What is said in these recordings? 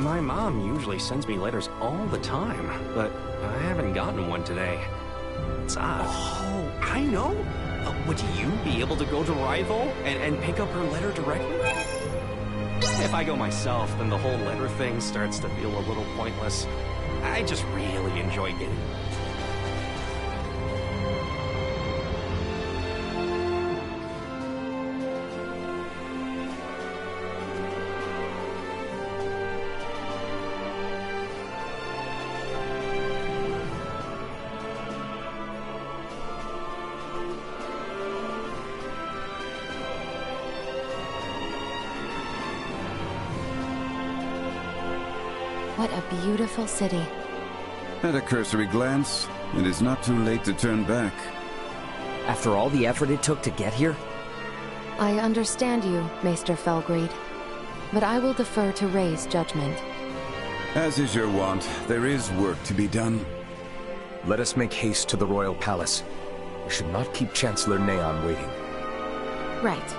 My mom usually sends me letters all the time, but I haven't gotten one today. It's odd. Oh, I know! Would you be able to go to Rival and pick up her letter directly? If I go myself, then the whole letter thing starts to feel a little pointless. I just really enjoy getting... What a beautiful city. At a cursory glance, it is not too late to turn back. After all the effort it took to get here? I understand you, Maester Felgreed, but I will defer to Ray's judgment. As is your wont, there is work to be done. Let us make haste to the Royal Palace. We should not keep Chancellor Neon waiting. Right.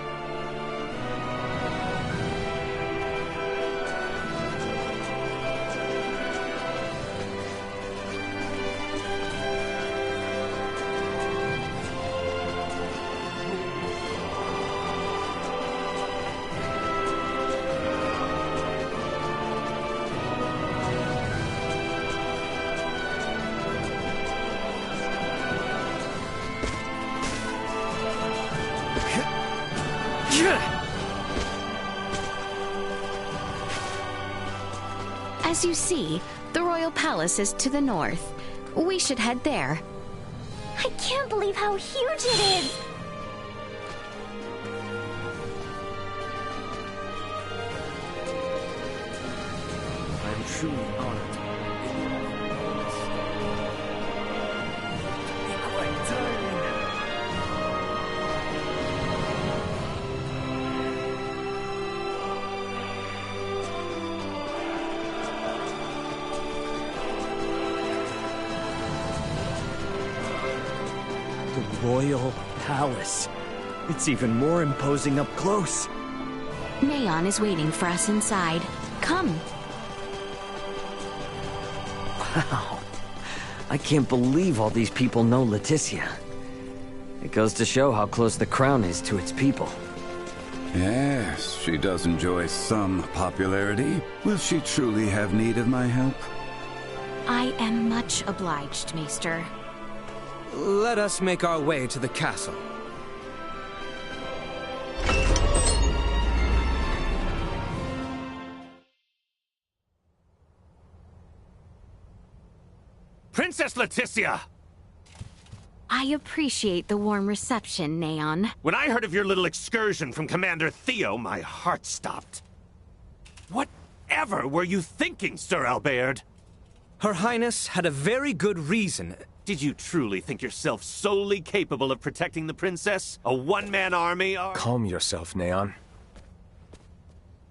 As you see, the Royal Palace is to the north. We should head there. I can't believe how huge it is! I'm truly honored. The Royal Palace. It's even more imposing up close. Neon is waiting for us inside. Come. Wow. I can't believe all these people know Leticia. It goes to show how close the crown is to its people. Yes, she does enjoy some popularity. Will she truly have need of my help? I am much obliged, Maester. Let us make our way to the castle. Princess Leticia! I appreciate the warm reception, Neon. When I heard of your little excursion from Commander Theo, my heart stopped. Whatever were you thinking, Sir Albert? Her Highness had a very good reason. Did you truly think yourself solely capable of protecting the princess? A one-man army or... Calm yourself, Neon.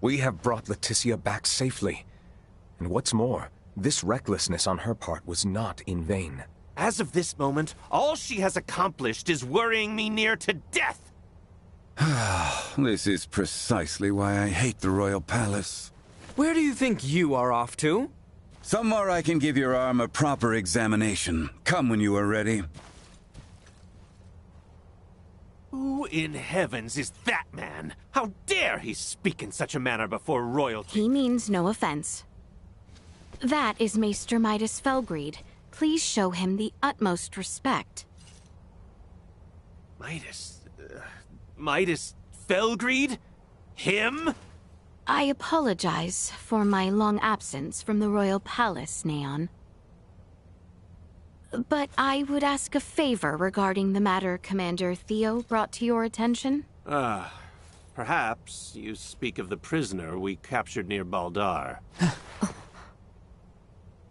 We have brought Leticia back safely. And what's more, this recklessness on her part was not in vain. As of this moment, all she has accomplished is worrying me near to death! This is precisely why I hate the Royal Palace. Where do you think you are off to? Somewhere I can give your arm a proper examination. Come when you are ready. Who in heavens is that man? How dare he speak in such a manner before royalty? He means no offense. That is Maester Midas Felgreed. Please show him the utmost respect. Midas Felgreed? Him? I apologize for my long absence from the Royal Palace, Neon. But I would ask a favor regarding the matter Commander Theo brought to your attention. Perhaps you speak of the prisoner we captured near Baldar.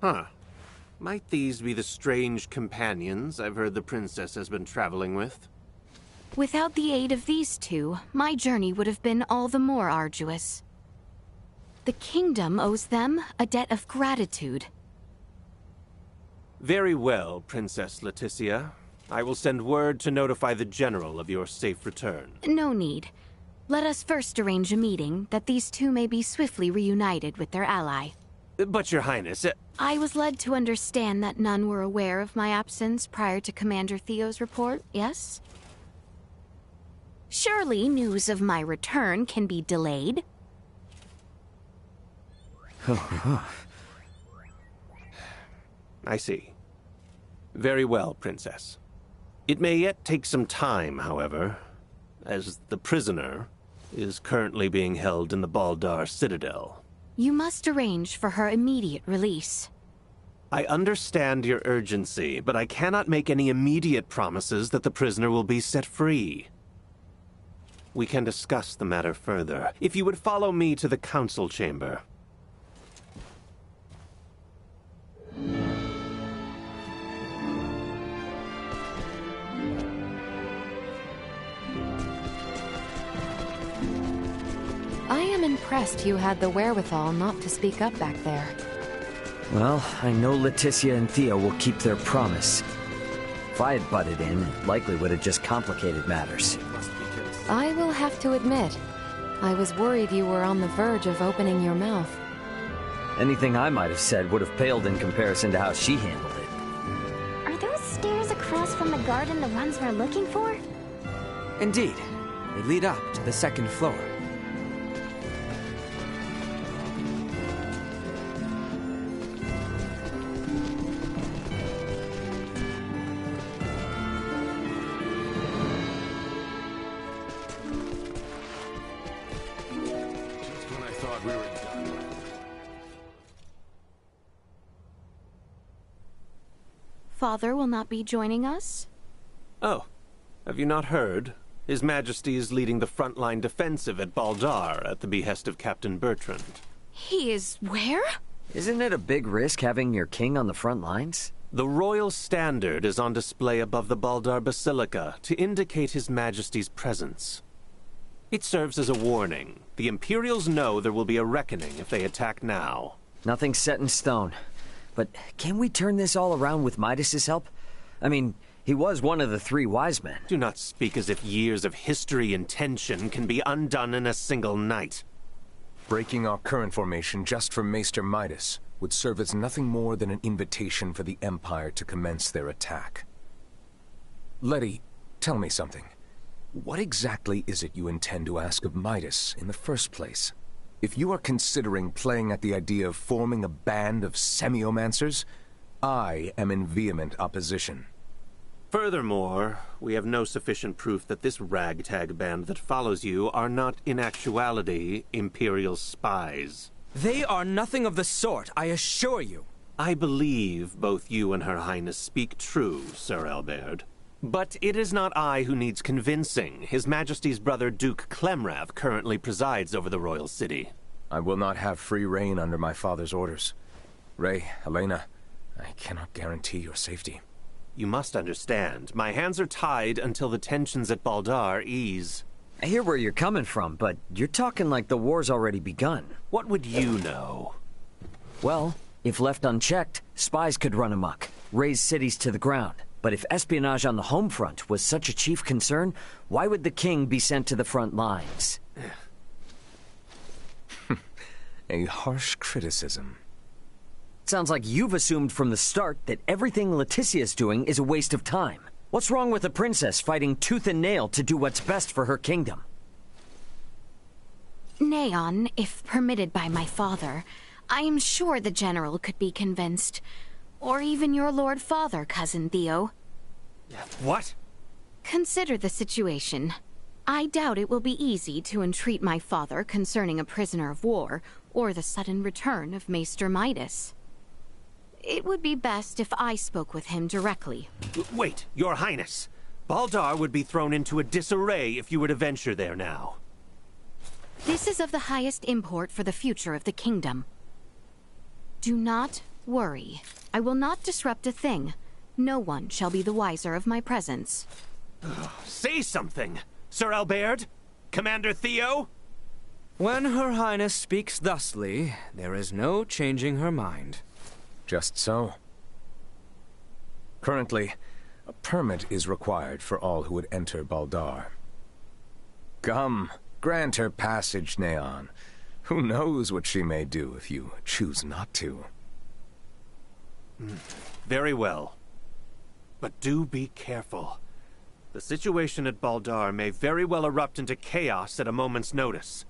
Huh. Might these be the strange companions I've heard the princess has been traveling with? Without the aid of these two, my journey would have been all the more arduous. The kingdom owes them a debt of gratitude. Very well, Princess Leticia. I will send word to notify the General of your safe return. No need. Let us first arrange a meeting that these two may be swiftly reunited with their ally. But Your Highness... I was led to understand that none were aware of my absence prior to Commander Theo's report, yes? Surely news of my return can be delayed. I see. Very well, Princess. It may yet take some time, however, as the prisoner is currently being held in the Baldar Citadel. You must arrange for her immediate release. I understand your urgency, but I cannot make any immediate promises that the prisoner will be set free. We can discuss the matter further, if you would follow me to the council chamber. I am impressed you had the wherewithal not to speak up back there. Well, I know Leticia and Theo will keep their promise. If I had butted in, it likely would have just complicated matters. I will have to admit, I was worried you were on the verge of opening your mouth. Anything I might have said would have paled in comparison to how she handled it. Are those stairs across from the garden the ones we're looking for? Indeed. They lead up to the second floor. Father will not be joining us? Oh, have you not heard? His Majesty is leading the frontline defensive at Baldar at the behest of Captain Bertrand. He is where? Isn't it a big risk having your king on the front lines? The royal standard is on display above the Baldar Basilica to indicate His Majesty's presence. It serves as a warning. The Imperials know there will be a reckoning if they attack now. Nothing's set in stone. But can we turn this all around with Midas's help? I mean, he was one of the three wise men. Do not speak as if years of history and tension can be undone in a single night. Breaking our current formation just for Maester Midas would serve as nothing more than an invitation for the Empire to commence their attack. Letty, tell me something. What exactly is it you intend to ask of Midas in the first place? If you are considering playing at the idea of forming a band of semiomancers, I am in vehement opposition. Furthermore, we have no sufficient proof that this ragtag band that follows you are not in actuality Imperial spies. They are nothing of the sort, I assure you. I believe both you and Her Highness speak true, Sir Albert. But it is not I who needs convincing. His Majesty's brother Duke Clemrath currently presides over the royal city. I will not have free reign under my father's orders. Ray, Helena, I cannot guarantee your safety. You must understand, my hands are tied until the tensions at Baldar ease. I hear where you're coming from, but you're talking like the war's already begun. What would you know? Well, if left unchecked, spies could run amok, raze cities to the ground. But if espionage on the home front was such a chief concern, why would the king be sent to the front lines? A harsh criticism. Sounds like you've assumed from the start that everything Leticia's doing is a waste of time. What's wrong with a princess fighting tooth and nail to do what's best for her kingdom? Neon, if permitted by my father, I am sure the general could be convinced. Or even your Lord Father, Cousin Theo. What? Consider the situation. I doubt it will be easy to entreat my father concerning a prisoner of war, or the sudden return of Maester Midas. It would be best if I spoke with him directly. Wait, Your Highness! Baldar would be thrown into a disarray if you were to venture there now. This is of the highest import for the future of the kingdom. Do not worry. I will not disrupt a thing. No one shall be the wiser of my presence. Say something! Sir Albert? Commander Theo? When Her Highness speaks thusly, there is no changing her mind. Just so. Currently, a permit is required for all who would enter Baldar. Come, grant her passage, Neon. Who knows what she may do if you choose not to. Very well. But do be careful. The situation at Baldar may very well erupt into chaos at a moment's notice.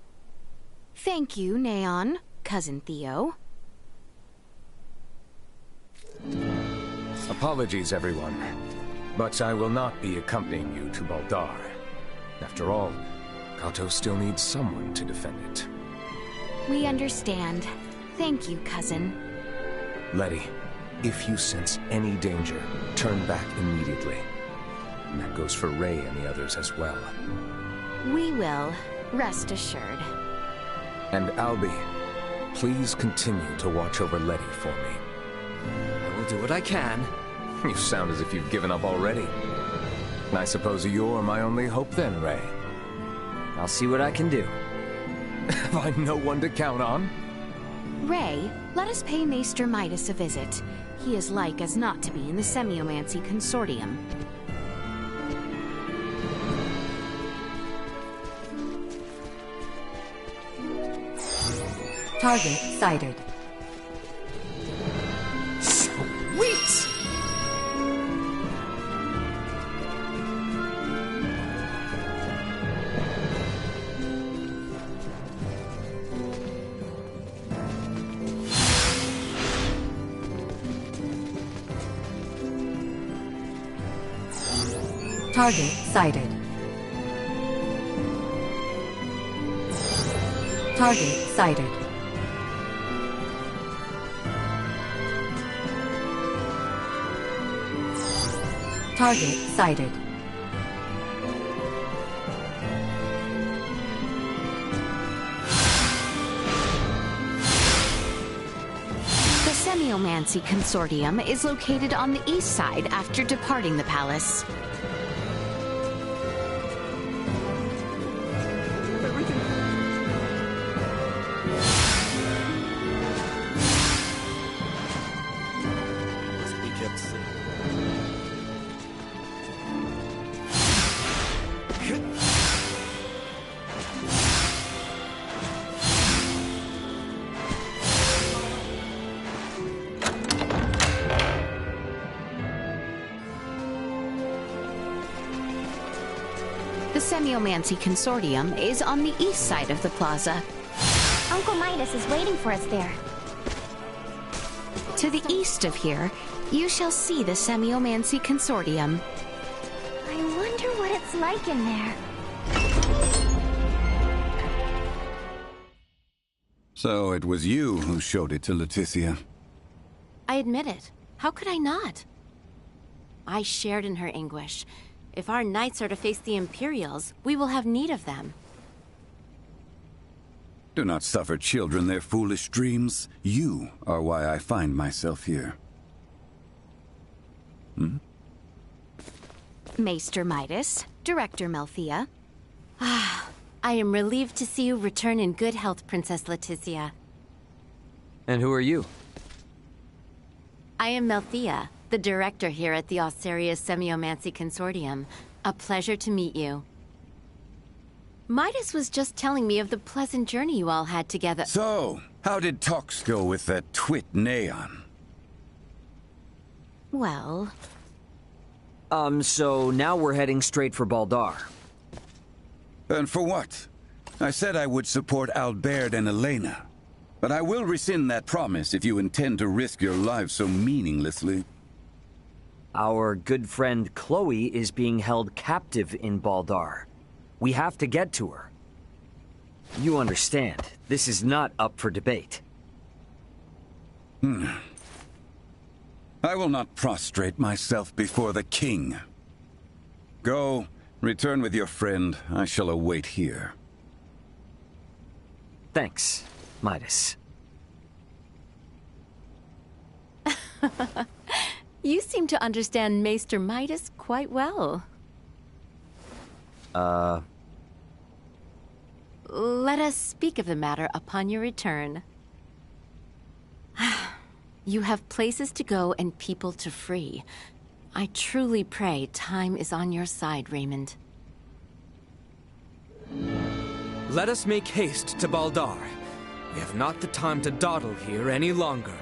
Thank you, Neon, Cousin Theo. Apologies, everyone. But I will not be accompanying you to Baldar. After all, Kato still needs someone to defend it. We understand. Thank you, Cousin. Letty, if you sense any danger, turn back immediately. And that goes for Ray and the others as well. We will, rest assured. And Albie, please continue to watch over Letty for me. I will do what I can. You sound as if you've given up already. I suppose you're my only hope then, Ray. I'll see what I can do. Have I no one to count on? Ray, let us pay Maester Midas a visit. He is like as not to be in the Semiomancy Consortium. Target sighted. Sweet! Target sighted. Target sighted. Target sighted. The Semiomancy Consortium is located on the east side after departing the palace. Must be kept safe. The Semiomancy Consortium is on the east side of the plaza. Uncle Midas is waiting for us there. To the east of here, you shall see the Semiomancy Consortium. I wonder what it's like in there. So it was you who showed it to Leticia. I admit it. How could I not? I shared in her anguish. If our knights are to face the Imperials, we will have need of them. Do not suffer children their foolish dreams. You are why I find myself here. Maester Midas, Director Melfia. I am relieved to see you return in good health, Princess Leticia. And who are you? I am Melfia, the director here at the Osarius Semiomancy Consortium. A pleasure to meet you. Midas was just telling me of the pleasant journey you all had together. So, how did talks go with that twit Neon? Well... So now we're heading straight for Baldar. And for what? I said I would support Albert and Elena. But I will rescind that promise if you intend to risk your lives so meaninglessly. Our good friend Chloe is being held captive in Baldar. We have to get to her. You understand, this is not up for debate. I will not prostrate myself before the king. Go, return with your friend. I shall await here. Thanks, Midas. You seem to understand Maester Midas quite well. Let us speak of the matter upon your return. You have places to go and people to free. I truly pray time is on your side, Raymond. Let us make haste to Baldar. We have not the time to dawdle here any longer.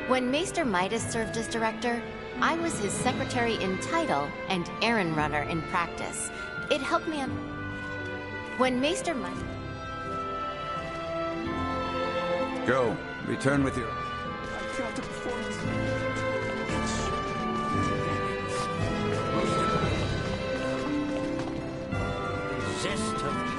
When Maester Midas served as director, I was his secretary in title and errand runner in practice. It helped me when Maester Midas... Go. Return with your... I've got a performance. Zest of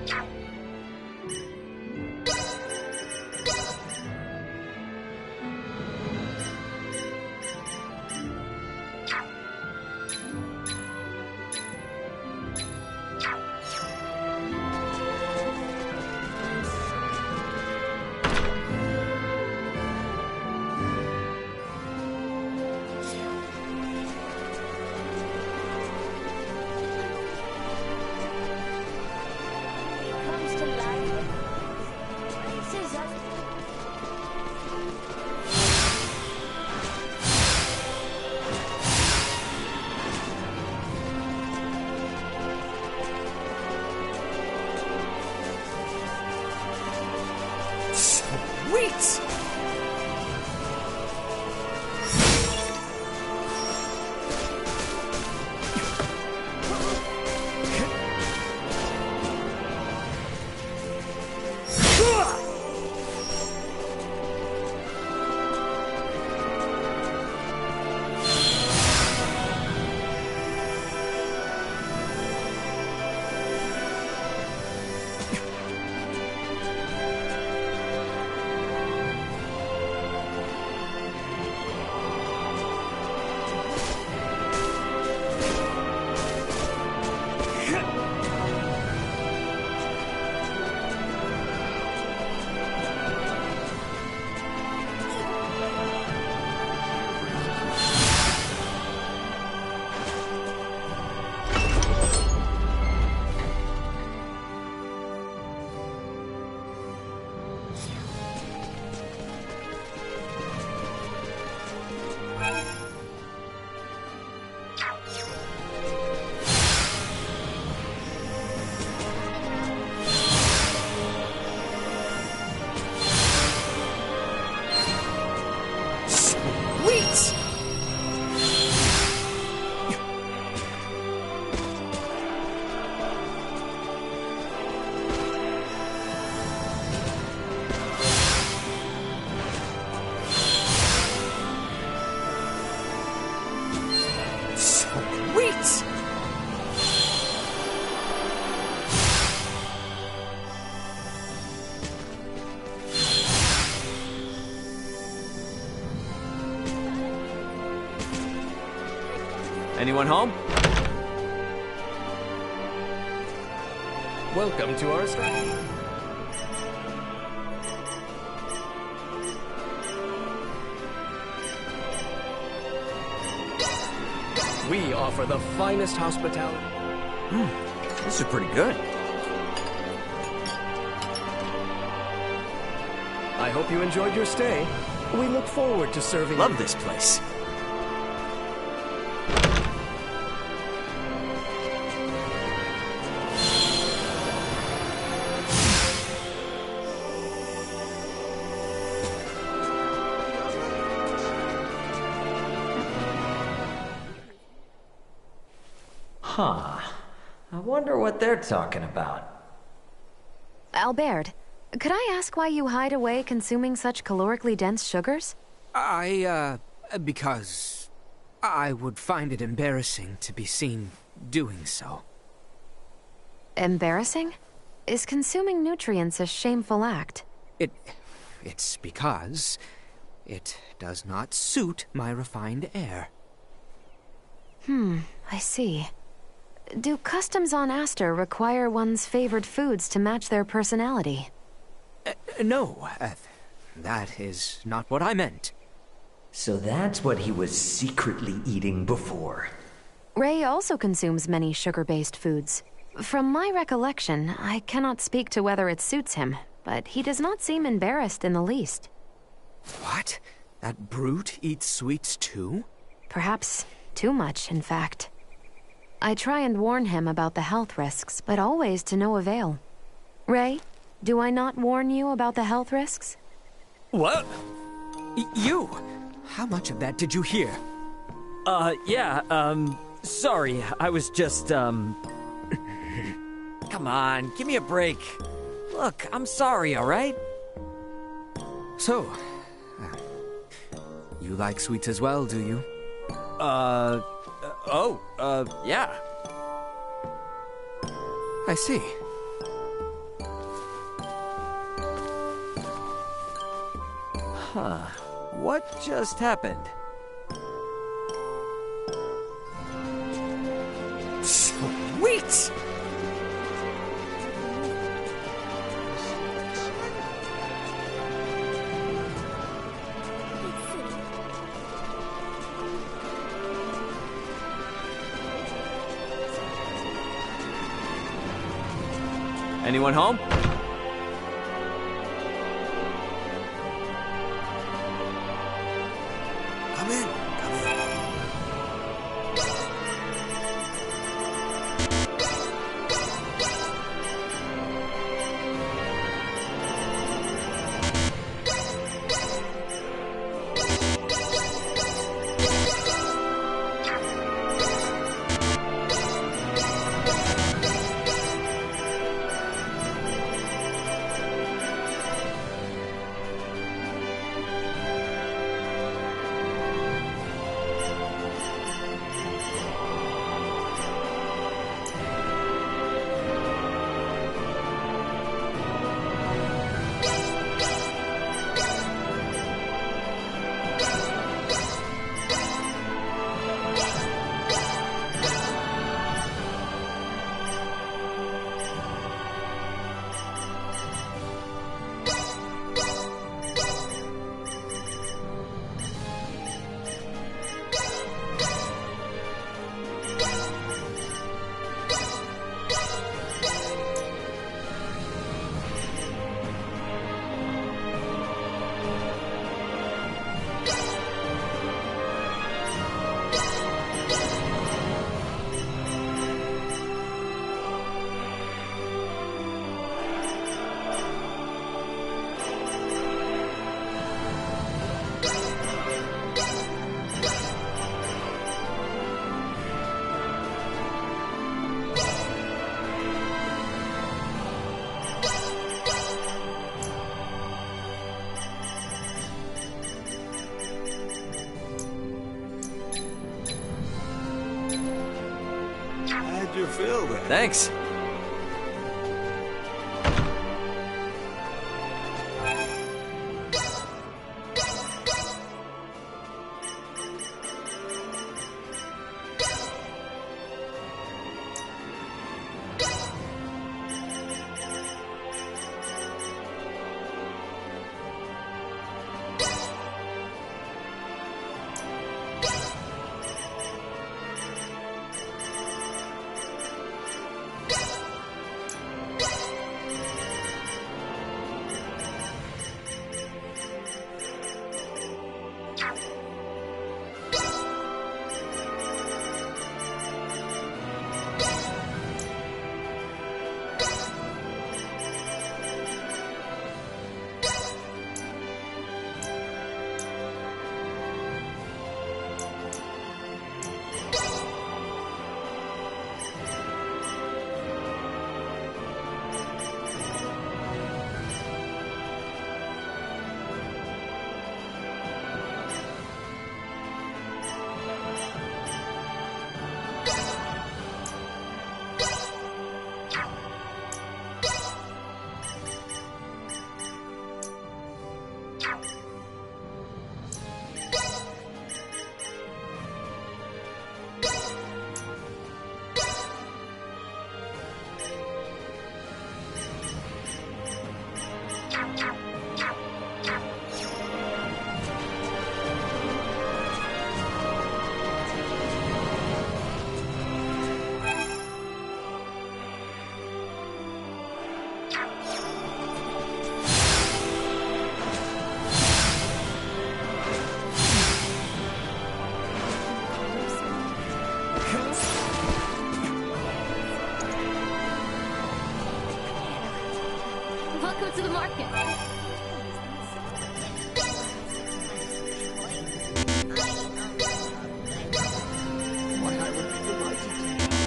Sweet! Anyone home? Welcome to our study. We offer the finest hospitality. This is pretty good. I hope you enjoyed your stay. We look forward to serving Love you. this place. Huh. I wonder what they're talking about. Albert, could I ask why you hide away consuming such calorically dense sugars? Because I would find it embarrassing to be seen doing so. Embarrassing? Is consuming nutrients a shameful act? It's because it does not suit my refined air. I see. Do customs on Aster require one's favored foods to match their personality? No, that is not what I meant. So that's what he was secretly eating before. Ray also consumes many sugar-based foods. From my recollection, I cannot speak to whether it suits him, but he does not seem embarrassed in the least. What? That brute eats sweets too? Perhaps too much, in fact. I try and warn him about the health risks, but always to no avail. Ray, do I not warn you about the health risks? What? You? How much of that did you hear? Sorry, I was just, Come on, give me a break. Look, I'm sorry, alright? So, you like sweets as well, do you? Yeah. I see. Huh. What just happened? Sweet! Anyone home? Come in. How'd you feel then? Thanks. Welcome to the market.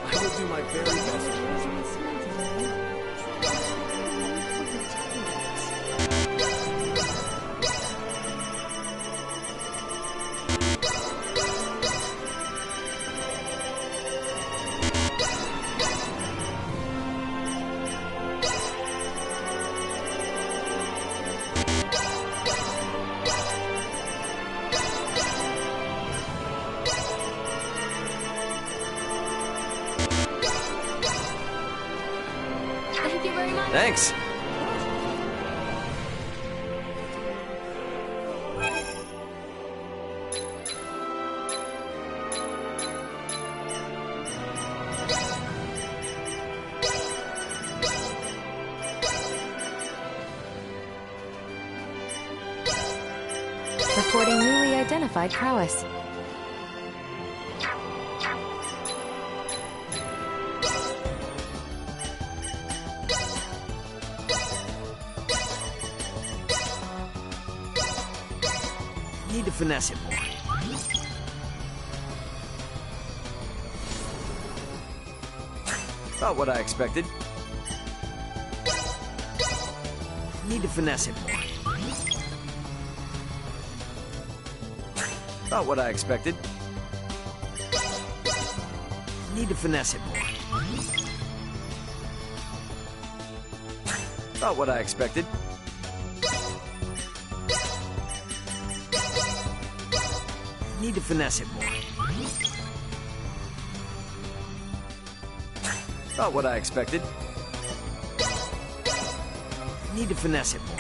I will do my very best. Thanks. Reporting newly identified prowess. Need to finesse it more. About what I expected. Need to finesse it more. About what I expected. Need to finesse it more. About what I expected. Need to finesse it more. About what I expected. Need to finesse it more.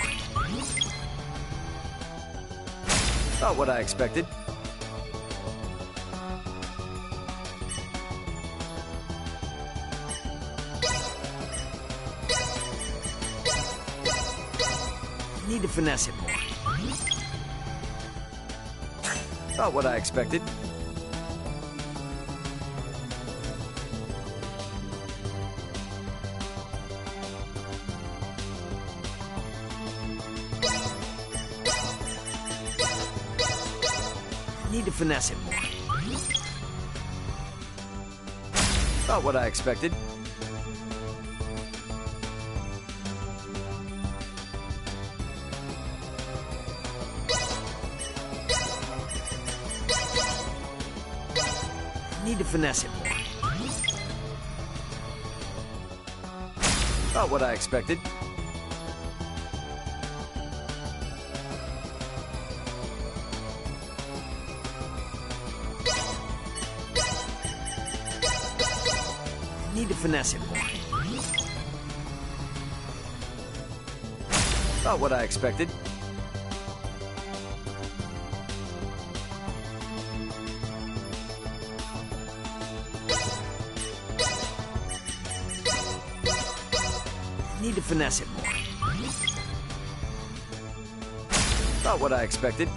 About what I expected. Need to finesse it more. About what I expected. Need to finesse it more. About what I expected. Need to finesse it more. About what I expected. Need to finesse it more. About what I expected. Need to finesse it more. About what I expected.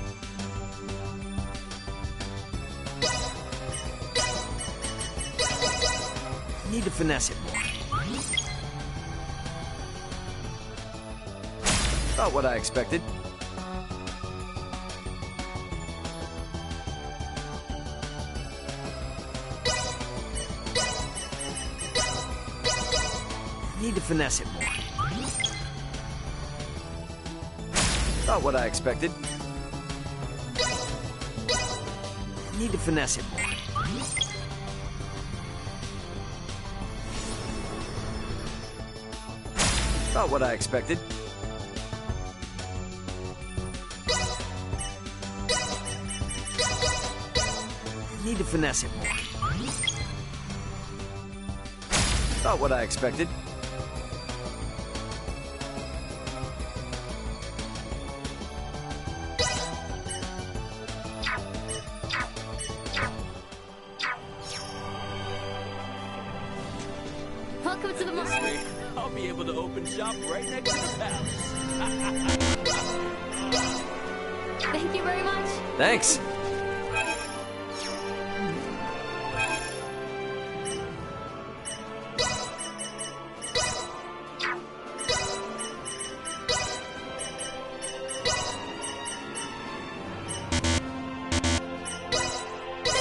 Need to finesse it more. About what I expected. Need to finesse it more. About what I expected. Need to finesse it more. About what I expected. Need to finesse it more. About what I expected. Welcome to the mall. I'll be able to open shop right next to the palace. Thank you very much. Thanks.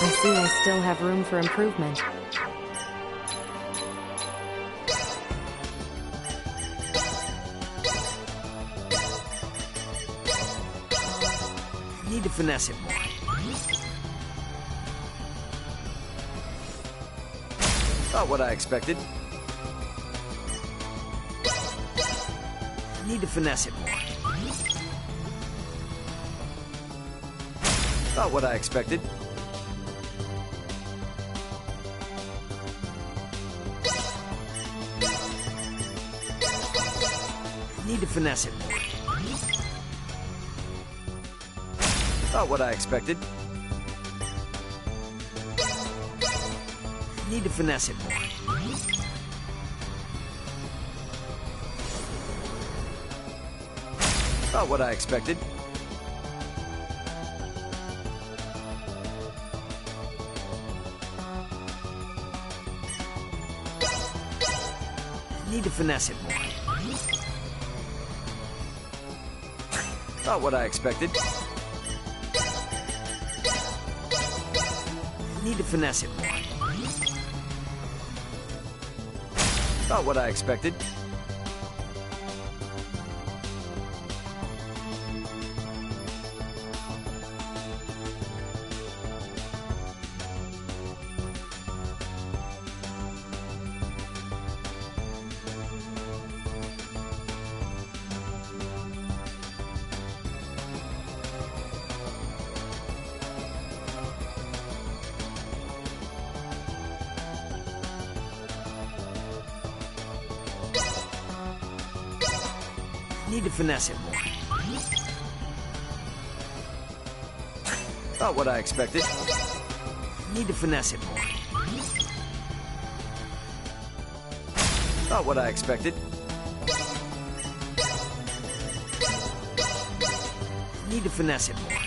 I see I still have room for improvement. Need to finesse it more. About what I expected. Need to finesse it more. About what I expected. Need to finesse it more. Not what I expected. Need to finesse it more. Not what I expected. Need to finesse it more. Not what I expected. Need to finesse it more. Not what I expected. Need to finesse it more. Not what I expected. Need to finesse it more. Not what I expected. Need to finesse it more.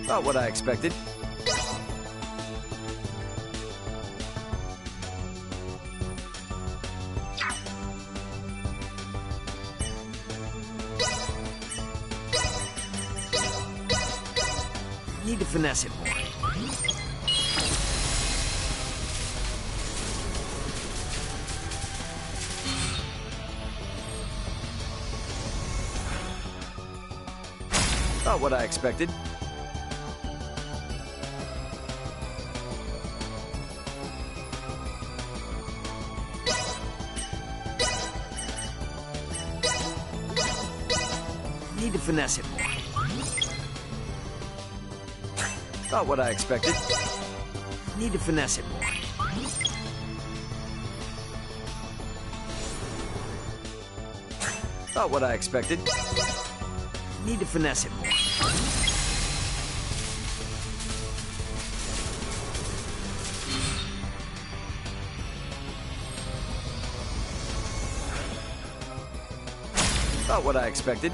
Not what I expected. Need to finesse it more. Not what I expected. Need to finesse it more. Not what I expected. Need to finesse it more. Not what I expected. Need to finesse it more. Not what I expected.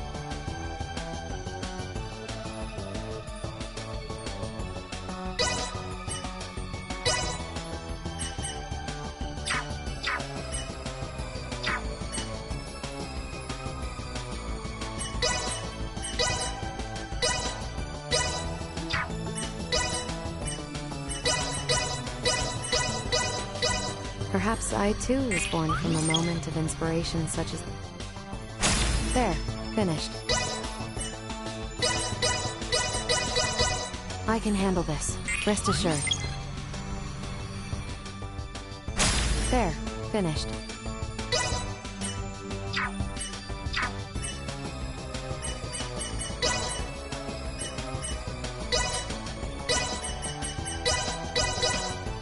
Perhaps I too was born from a moment of inspiration such as... There, finished. I can handle this, rest assured. There, finished.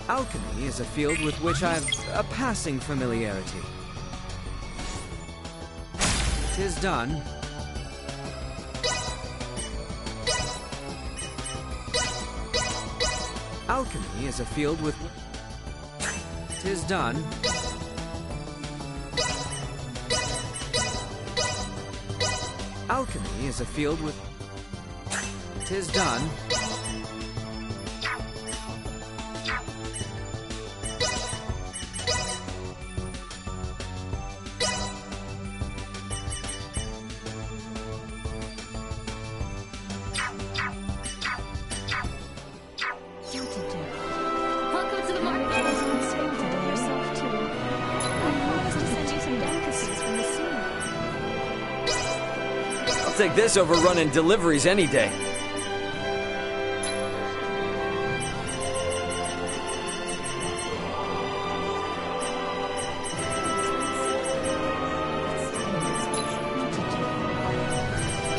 Alchemy is a field with which I've a passing familiarity. 'Tis done. Alchemy is a field with... 'Tis done. Alchemy is a field with... 'Tis done. Welcome to the market. Yourself too. I promised to send you some delicacies from the sea. I'll take this over running deliveries any day.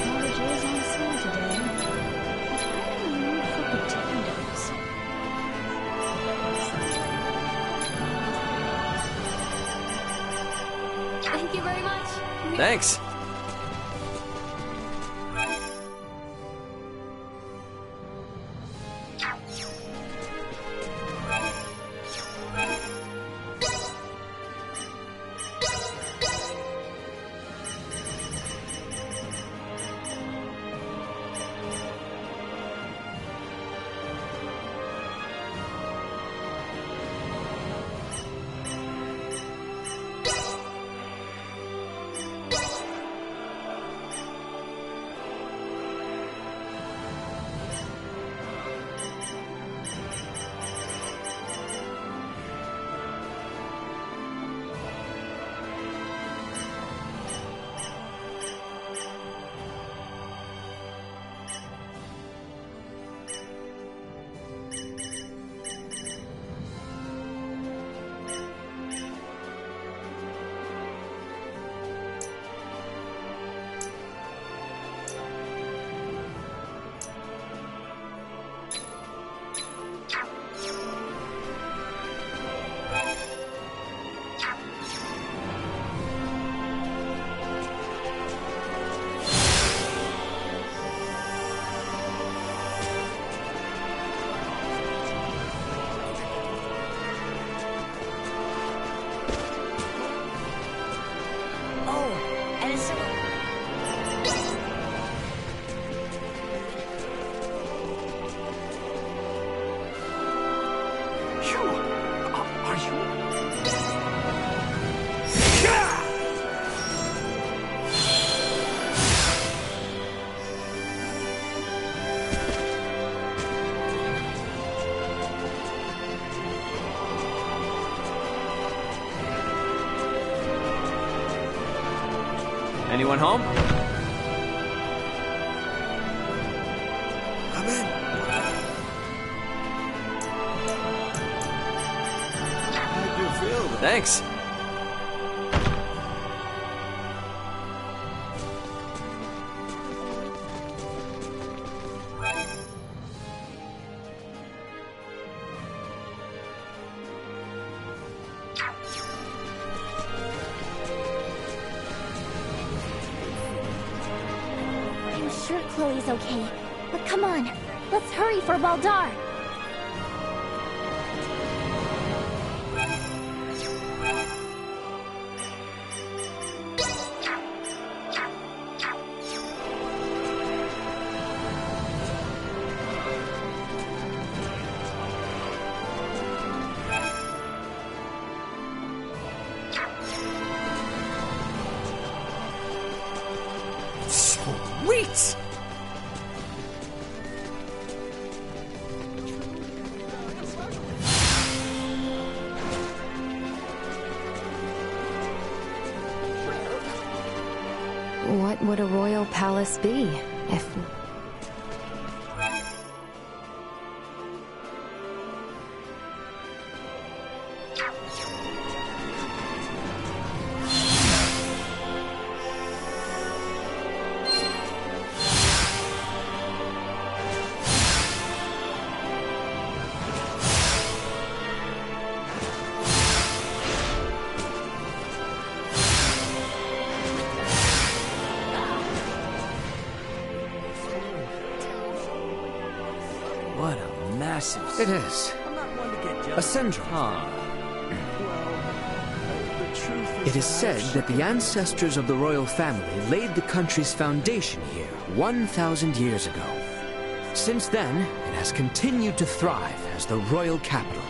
Knowledge is on sale today. I'm in the mood for potatoes. Thanks. Anyone home? Come in. How'd you feel then? Thanks. I'm sure Chloe's okay. But come on, let's hurry for Baldar. Sweet! What would a royal palace be if... What a massive... It is. Ascendron. Huh. It is said that the ancestors of the royal family laid the country's foundation here 1,000 years ago. Since then, it has continued to thrive as the royal capital.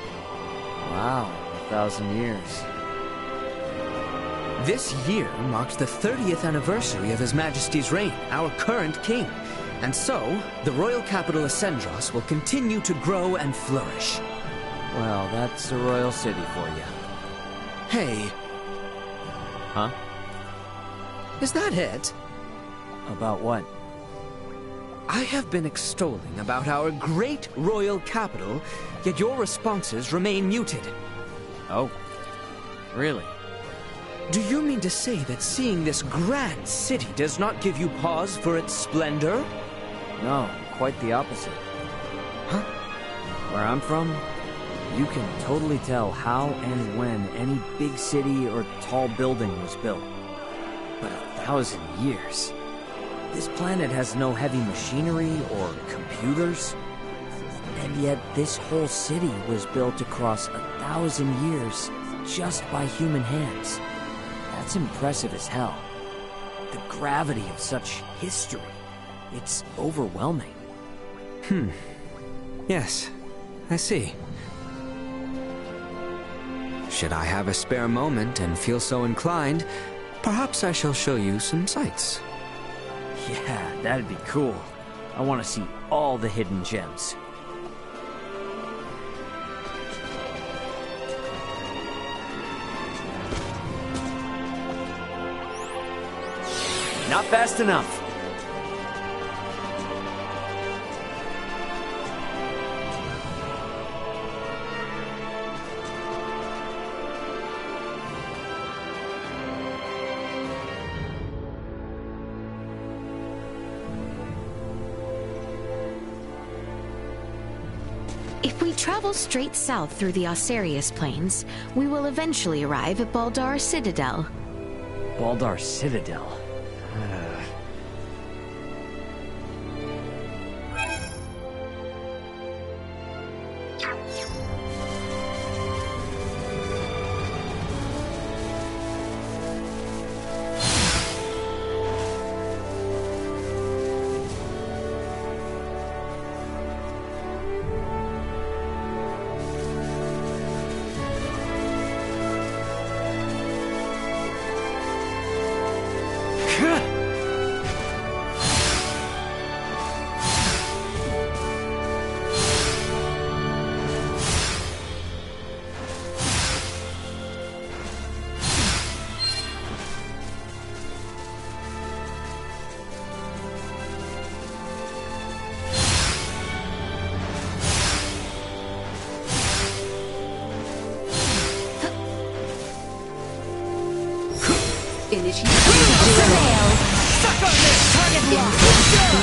Wow, 1,000 years. This year marks the 30th anniversary of His Majesty's reign, our current king. And so, the royal capital Ascendros will continue to grow and flourish. Well, that's a royal city for you. Hey. Huh? Is that it? About what? I have been extolling about our great royal capital, yet your responses remain muted. Oh, really? Do you mean to say that seeing this grand city does not give you pause for its splendor? No, quite the opposite. Huh? Where I'm from, you can totally tell how and when any big city or tall building was built. But 1,000 years. This planet has no heavy machinery or computers. And yet this whole city was built across 1,000 years just by human hands. That's impressive as hell. The gravity of such history, it's overwhelming. Yes, I see. Should I have a spare moment and feel so inclined, perhaps I shall show you some sights. Yeah, that'd be cool. I want to see all the hidden gems. Not fast enough. If we travel straight south through the Osarius Plains, we will eventually arrive at Baldar Citadel. Baldar Citadel?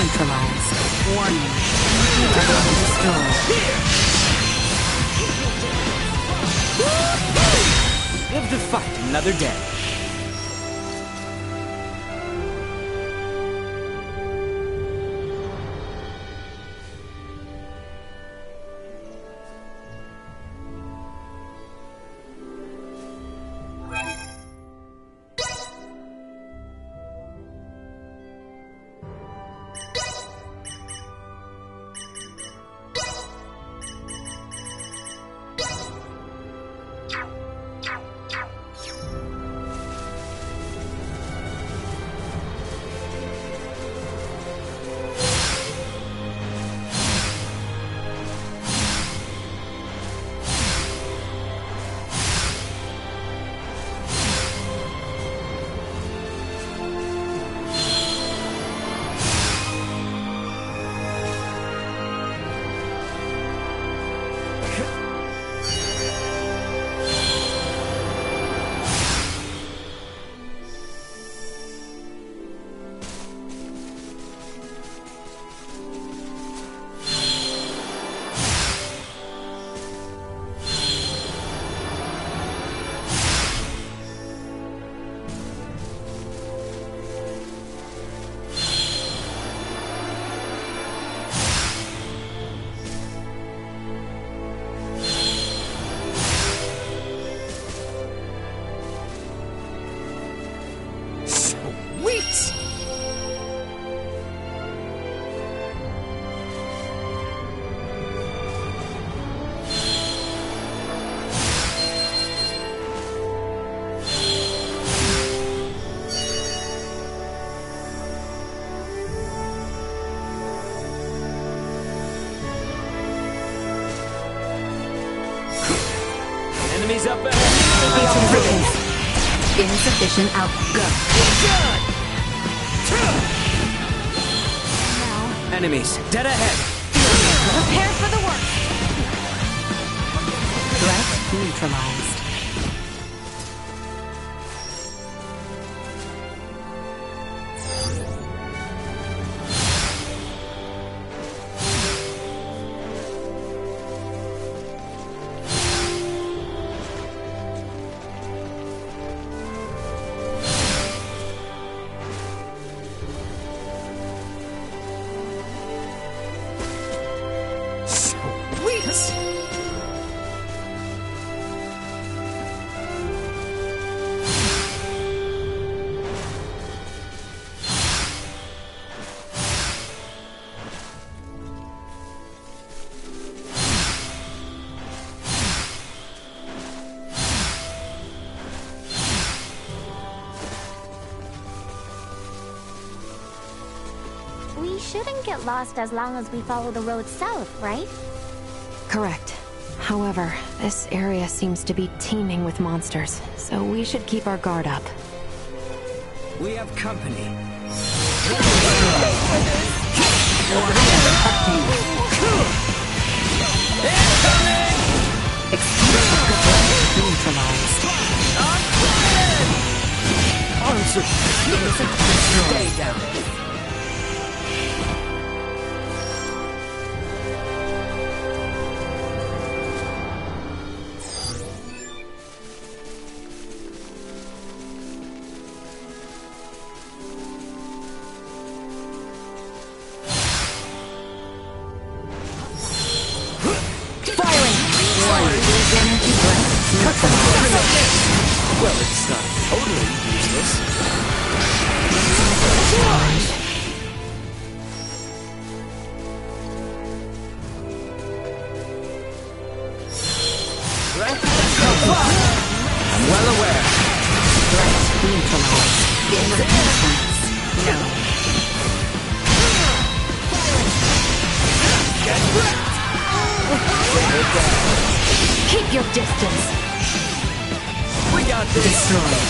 Neutralized. Warning. Target destroyed. Live to fight another day. Enemies up ahead! Insufficient output. Enemies, dead ahead! Prepare for the work! Threat neutralized. shouldn't get lost as long as we follow the road south, right? Correct. However, this area seems to be teeming with monsters, so we should keep our guard up. We have company. Stay down. Well, it's not totally useless. I'm well aware. Threat neutralized. Insufficient. No. Keep your distance. We got this. Destroyed.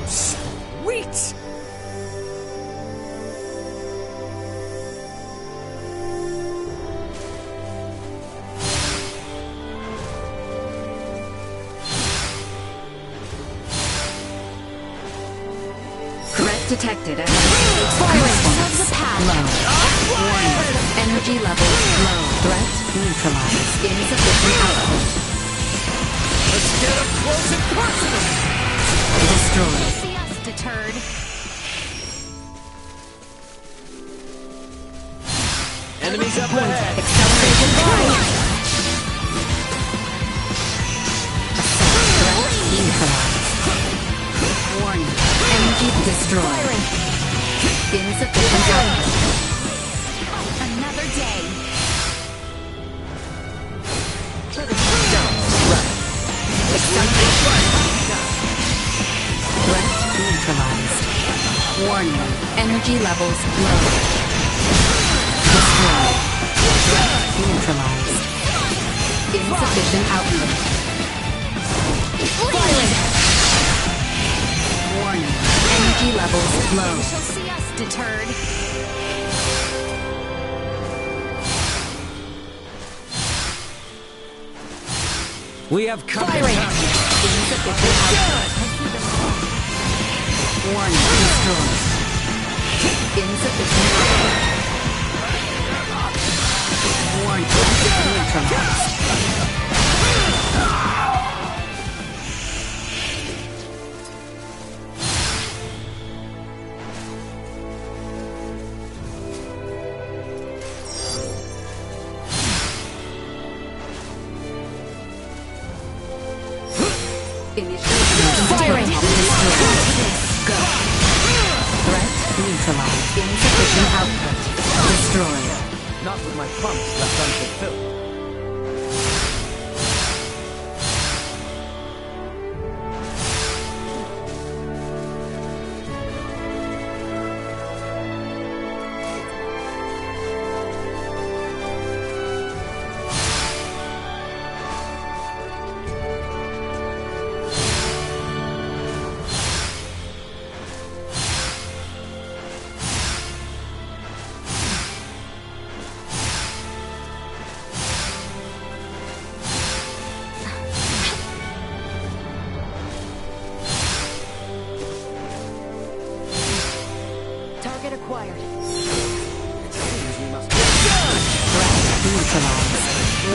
Sweet! Threat detected. Firing of the path. Low. Warning. Energy level low. Threat neutralized. Insufficient output. Let's get up close and personal! Destroyed. See us deterred. Enemies up ahead! Acceleration flight. Threat neutralized. Warning. Energy destroyed. Insufficient output. Another day. Threat neutralized. Warning. Energy levels low. Destroyed. Threat neutralized. Insufficient output. Warning. Energy levels low. She'll see us deterred. We have company. Insufficient output. Warning. Destroyed. Insufficient output. Warning. Neutralized. Firing. Go. Threat neutralized. Insufficient output. Destroyed. Not with my promise left unfulfilled. Target acquired. Neutralized.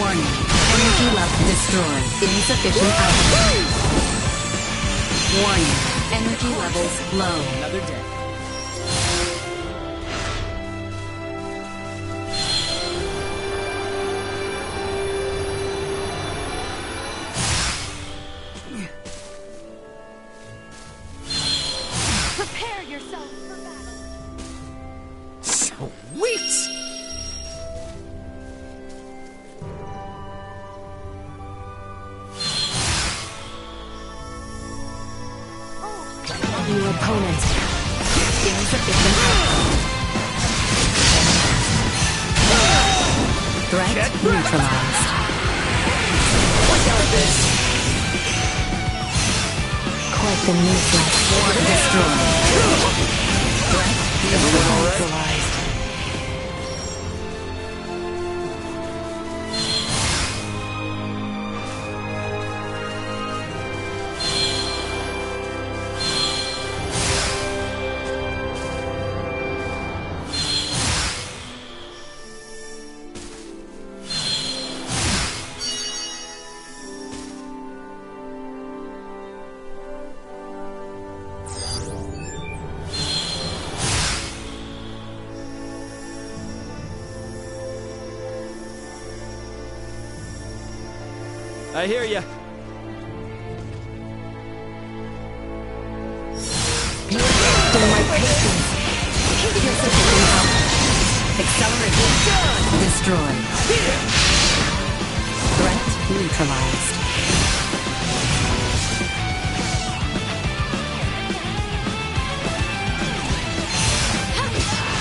Warning. Energy level destroyed. Insufficient output. Warning. Energy levels low. Another day. opponent. Insufficient output. Threat neutralized. Quite the nuisance. Destroyed. Threat neutralized. I hear ya. Accelerate. Destroyed. Threat neutralized.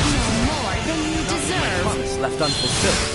No more than you deserve. Promise left unfulfilled.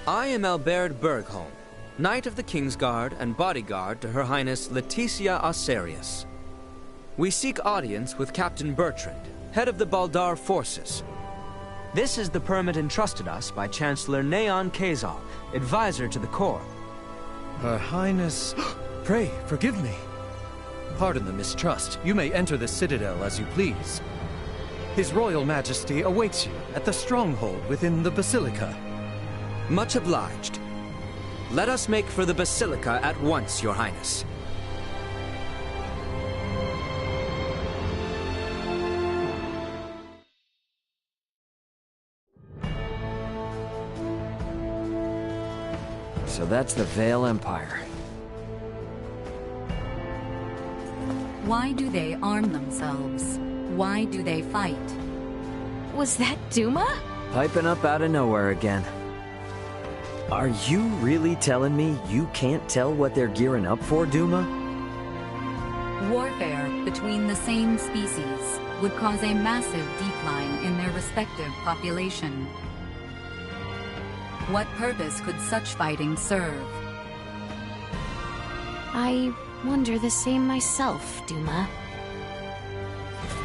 I am Albert Bergholm, Knight of the Kingsguard and bodyguard to Her Highness Leticia Osarius. We seek audience with Captain Bertrand, head of the Baldar forces. This is the permit entrusted us by Chancellor Neon Kazal, advisor to the Corps. Her Highness... Pray, forgive me. Pardon the mistrust. You may enter the Citadel as you please. His Royal Majesty awaits you at the stronghold within the Basilica. Much obliged. Let us make for the Basilica at once, Your Highness. So that's the Vale Empire. Why do they arm themselves? Why do they fight? Was that Duma? Piping up out of nowhere again. Are you really telling me you can't tell what they're gearing up for, Duma? Warfare between the same species would cause a massive decline in their respective population. What purpose could such fighting serve? I wonder the same myself, Duma.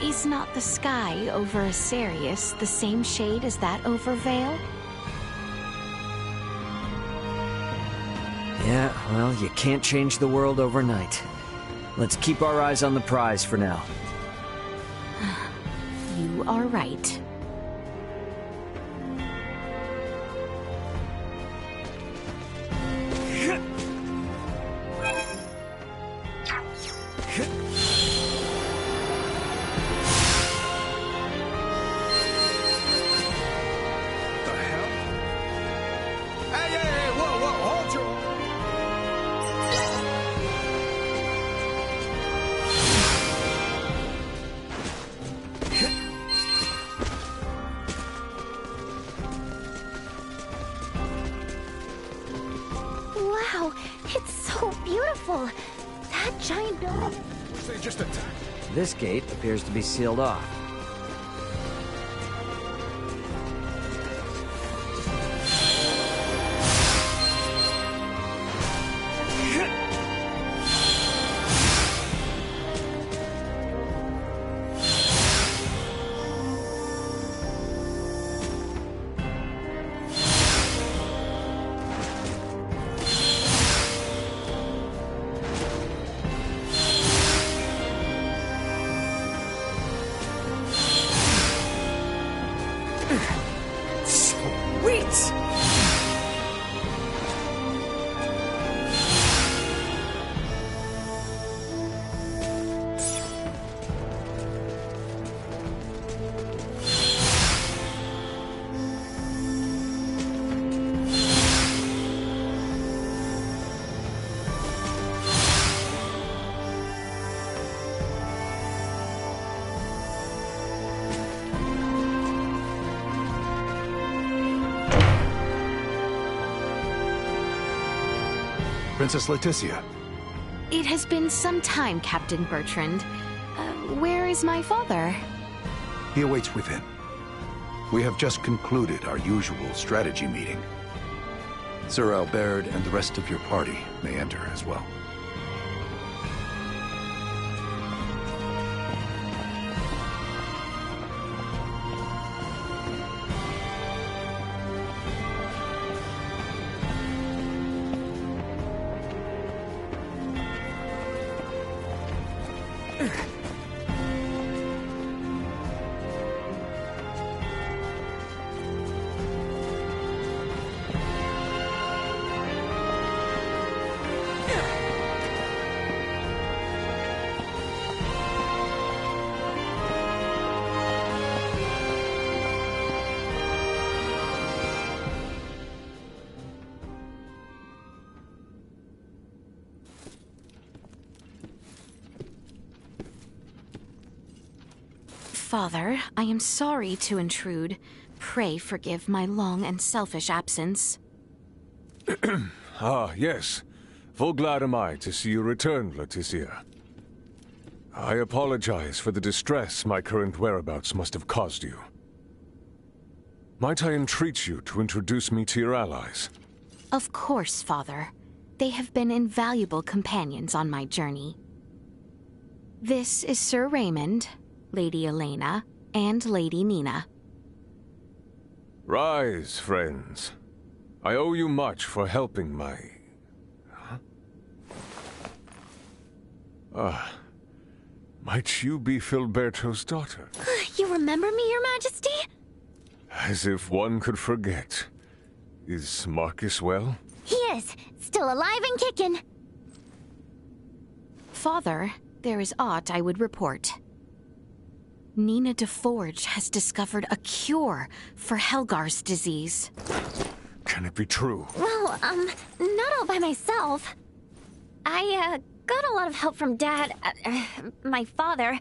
Is not the sky over Asarius the same shade as that over Vale? Yeah, well, you can't change the world overnight. Let's keep our eyes on the prize for now. You are right. Wow, it's so beautiful. That giant building. They just attacked. This gate appears to be sealed off. Princess Leticia. It has been some time, Captain Bertrand. Where is my father? He awaits within. We have just concluded our usual strategy meeting. Sir Albert and the rest of your party may enter as well. Father, I am sorry to intrude. Pray forgive my long and selfish absence. Ah, yes. Full glad am I to see you return, Leticia. I apologize for the distress my current whereabouts must have caused you. Might I entreat you to introduce me to your allies? Of course, Father. They have been invaluable companions on my journey. This is Sir Raymond, Lady Elena, and Lady Nina. Rise, friends. I owe you much for helping my... might you be Filberto's daughter? You remember me, Your Majesty? As if one could forget. Is Marcus well? He is. Still alive and kicking. Father, there is aught I would report. Nina de Forge has discovered a cure for Helgar's disease. Can it be true? Well, not all by myself. I, got a lot of help from Dad, my father,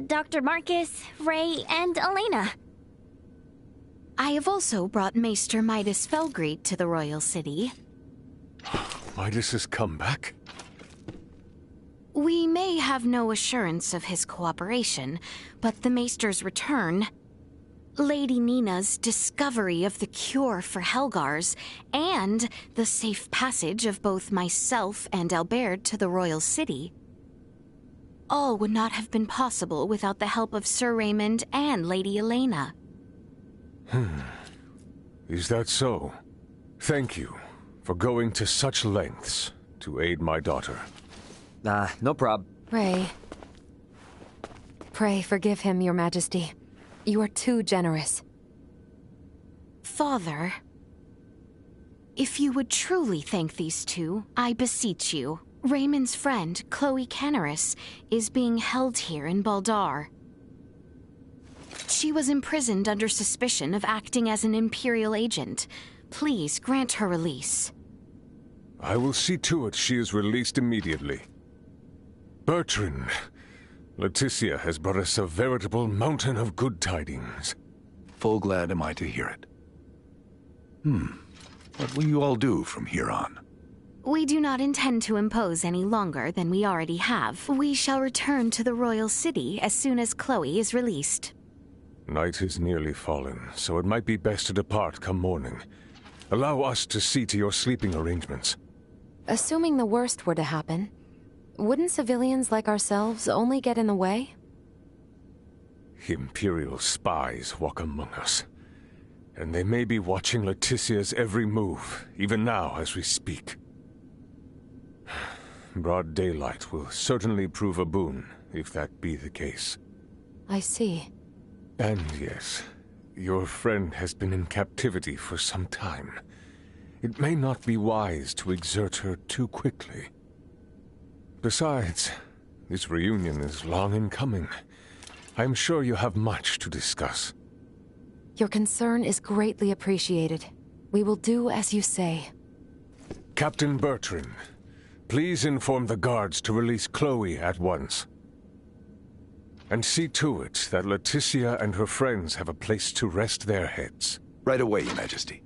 Dr. Marcus, Ray, and Elena. I have also brought Maester Midas Felgreet to the royal city. Midas has come back? We may have no assurance of his cooperation, but the Maester's return, Lady Nina's discovery of the cure for Helgar's, and the safe passage of both myself and Albert to the royal city, all would not have been possible without the help of Sir Raymond and Lady Elena. Is that so? Thank you for going to such lengths to aid my daughter. No prob. Ray. Pray forgive him, Your Majesty. You are too generous. Father, if you would truly thank these two, I beseech you. Raymond's friend, Chloe Canaris, is being held here in Baldar. She was imprisoned under suspicion of acting as an Imperial agent. Please grant her release. I will see to it she is released immediately. Bertrand, Leticia has brought us a veritable mountain of good tidings. Full glad am I to hear it. What will you all do from here on? We do not intend to impose any longer than we already have. We shall return to the royal city as soon as Chloe is released. Night is nearly fallen, so it might be best to depart come morning. Allow us to see to your sleeping arrangements. Assuming the worst were to happen, wouldn't civilians like ourselves only get in the way? Imperial spies walk among us. And they may be watching Leticia's every move, even now as we speak. Broad daylight will certainly prove a boon, if that be the case. I see. And yes, your friend has been in captivity for some time. It may not be wise to exert her too quickly. Besides, this reunion is long in coming. I'm sure you have much to discuss. Your concern is greatly appreciated. We will do as you say. Captain Bertrand, please inform the guards to release Chloe at once. And see to it that Leticia and her friends have a place to rest their heads. Right away, Your Majesty.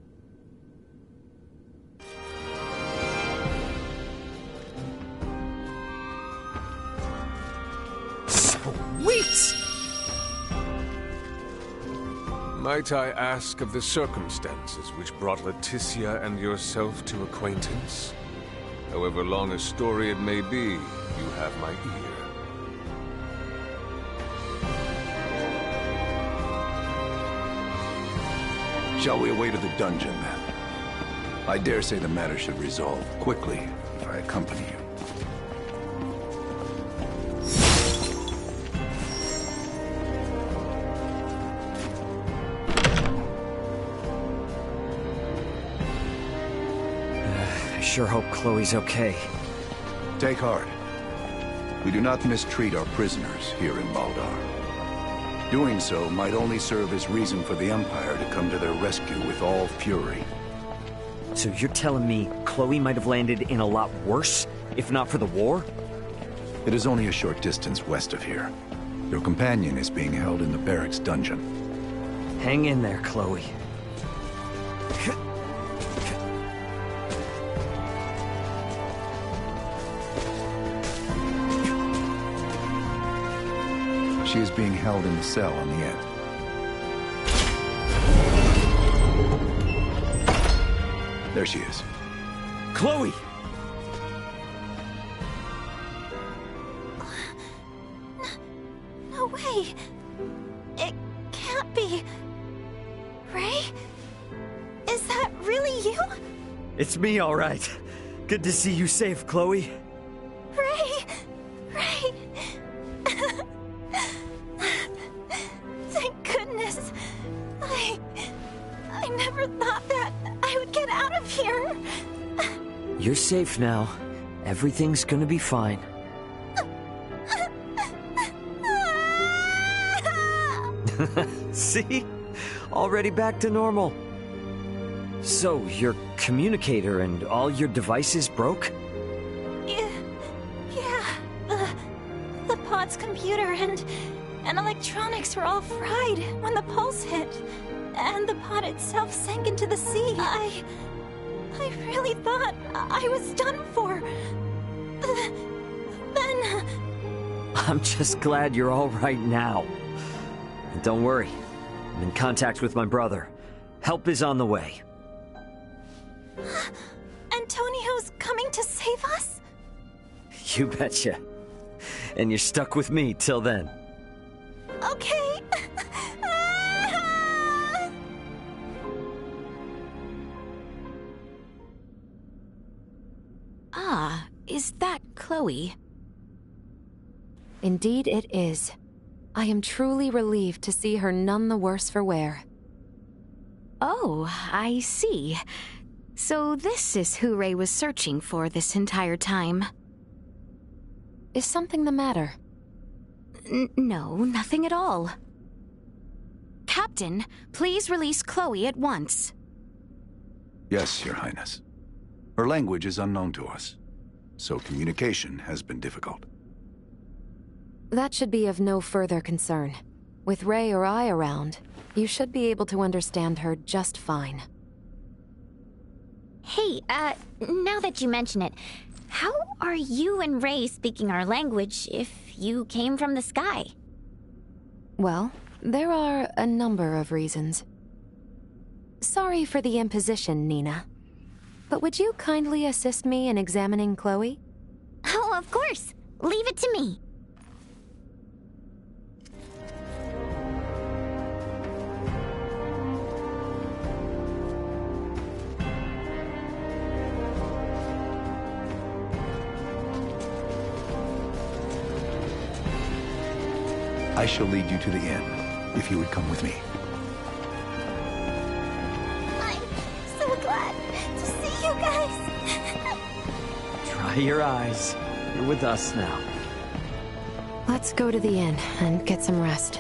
Might I ask of the circumstances which brought Leticia and yourself to acquaintance? However long a story it may be, you have my ear. Shall we away to the dungeon, then? I dare say the matter should resolve quickly if I accompany you. I sure hope Chloe's okay. Take heart. We do not mistreat our prisoners here in Baldar. Doing so might only serve as reason for the Empire to come to their rescue with all fury. So you're telling me Chloe might have landed in a lot worse, if not for the war? It is only a short distance west of here. Your companion is being held in the barracks dungeon. Hang in there, Chloe. She is being held in the cell on the end. There she is. Chloe! No way. It can't be. Ray? Is that really you? It's me, all right. Good to see you safe, Chloe. Ray! Ray! Thank goodness. I never thought that I would get out of here. You're safe now. Everything's gonna be fine. See? Already back to normal. So, your communicator and all your devices broke? Yeah. The pod's computer and electronics were all fried when the pulse hit. And the pod itself sank into the sea. I really thought I was done for. Then... I'm just glad you're all right now. And don't worry. I'm in contact with my brother. Help is on the way. Antonio's coming to save us? You betcha. And you're stuck with me till then. Okay. Ah, is that Chloe? Indeed it is. I am truly relieved to see her none the worse for wear. Oh, I see. So this is who Ray was searching for this entire time. Is something the matter? No, nothing at all. Captain, please release Chloe at once. Yes, Your Highness. Her language is unknown to us, so communication has been difficult. That should be of no further concern. With Ray or I around, you should be able to understand her just fine. Hey, now that you mention it, how are you and Ray speaking our language if you came from the sky? Well, there are a number of reasons. Sorry for the imposition, Nina. But would you kindly assist me in examining Chloe? Oh, of course. Leave it to me. I shall lead you to the inn, if you would come with me. I'm so glad to see you guys. Dry your eyes. You're with us now. Let's go to the inn and get some rest.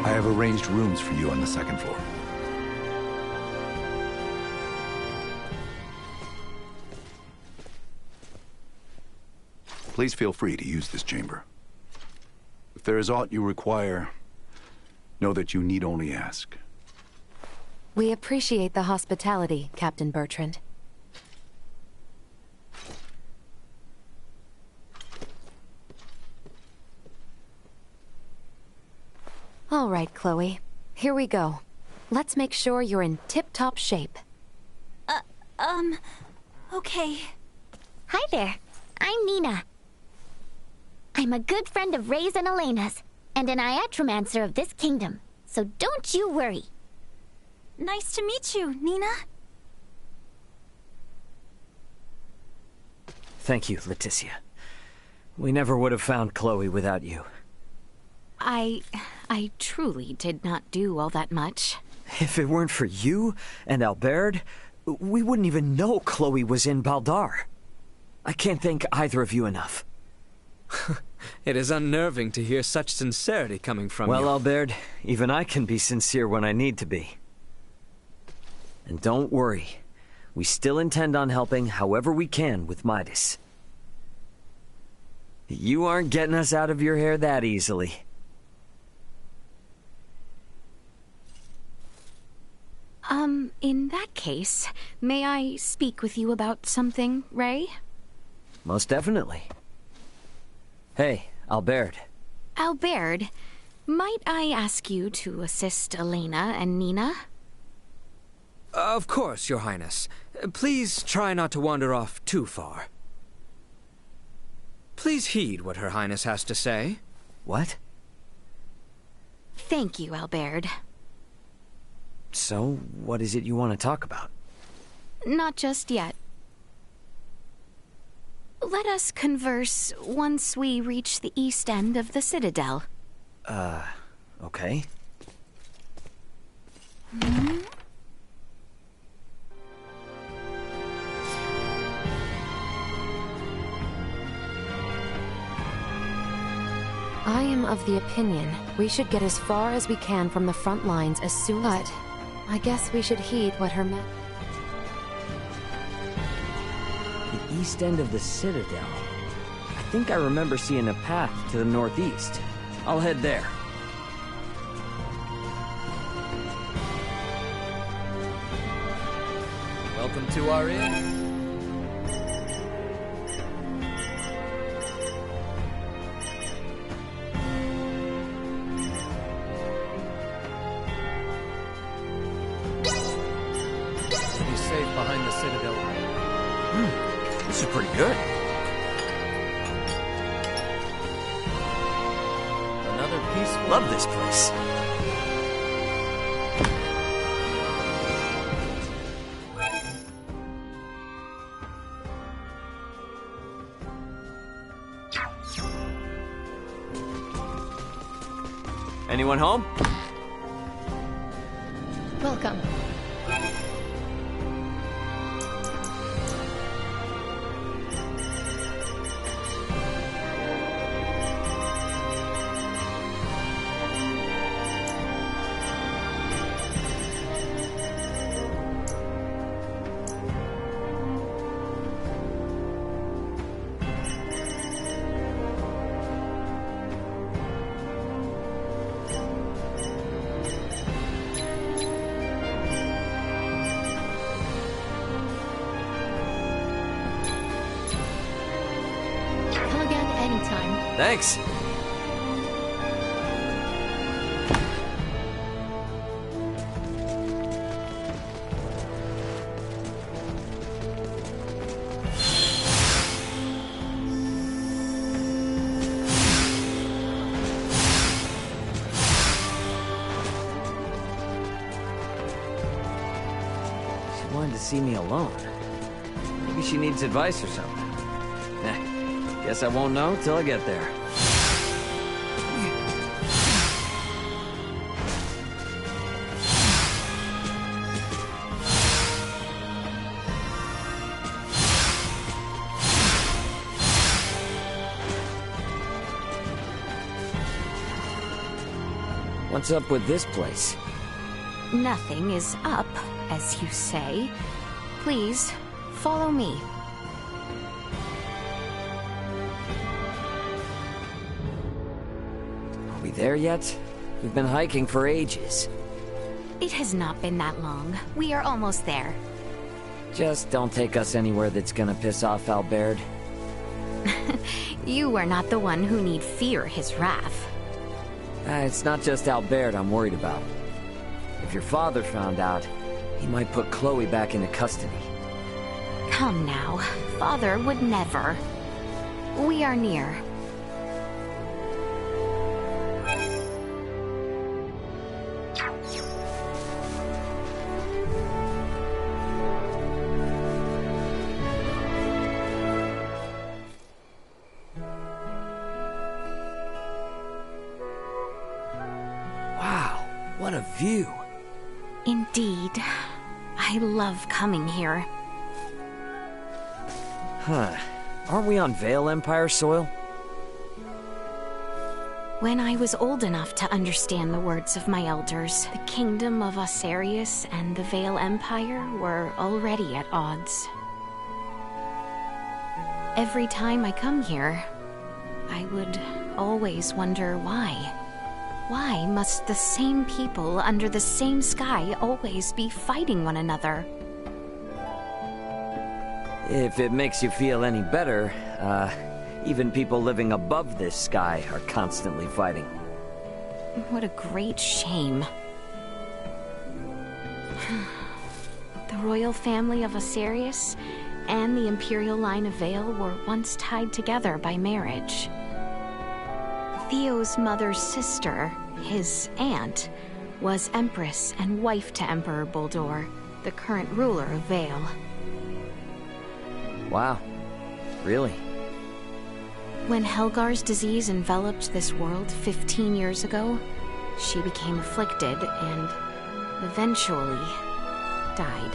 I have arranged rooms for you on the second floor. Please feel free to use this chamber. If there is aught you require, know that you need only ask. We appreciate the hospitality, Captain Bertrand. All right, Chloe. Here we go. Let's make sure you're in tip-top shape. Okay. Hi there. I'm Nina. I'm a good friend of Ray's and Elena's, and an iatromancer of this kingdom, so don't you worry. Nice to meet you, Nina. Thank you, Leticia. We never would have found Chloe without you. I truly did not do all that much. If it weren't for you and Albert, we wouldn't even know Chloe was in Baldar. I can't thank either of you enough. It is unnerving to hear such sincerity coming from you. Well, Albert, even I can be sincere when I need to be. And don't worry, we still intend on helping however we can with Midas. You aren't getting us out of your hair that easily. In that case, may I speak with you about something, Ray? Most definitely. Hey, Albert. Albert, might I ask you to assist Elena and Nina? Of course, Your Highness. Please try not to wander off too far. Please heed what Her Highness has to say. What? Thank you, Albert. So, what is it you want to talk about? Not just yet. Let us converse once we reach the east end of the Citadel. Okay. I am of the opinion we should get as far as we can from the front lines as soon as... But I guess we should heed what her men... The east end of the Citadel. I think I remember seeing a path to the northeast. I'll head there. Welcome to our inn. Be safe behind the Citadel. This is pretty good. Another peaceful... Love this place. Anyone home? Welcome. Thanks. She wanted to see me alone. Maybe she needs advice or something. Guess I won't know till I get there. What's up with this place? Nothing is up, as you say. Please, follow me. We there yet? We've been hiking for ages. It has not been that long. We are almost there. Just don't take us anywhere that's gonna piss off Albert. You are not the one who need fear his wrath. It's not just Albert I'm worried about. If your father found out, he might put Chloe back into custody. Come now. Father would never. We are near. Wow, what a view. Indeed. I love coming here. Huh. Aren't we on Vale Empire soil? When I was old enough to understand the words of my elders, the kingdom of Osarius and the Vale Empire were already at odds. Every time I come here, I would always wonder why. Why must the same people under the same sky always be fighting one another? If it makes you feel any better, even people living above this sky are constantly fighting. What a great shame. The royal family of Osarius and the imperial line of Vale were once tied together by marriage. Theo's mother's sister, his aunt, was Empress and wife to Emperor Boldor, the current ruler of Vale. Wow. Really? When Helgar's disease enveloped this world 15 years ago, she became afflicted and eventually died.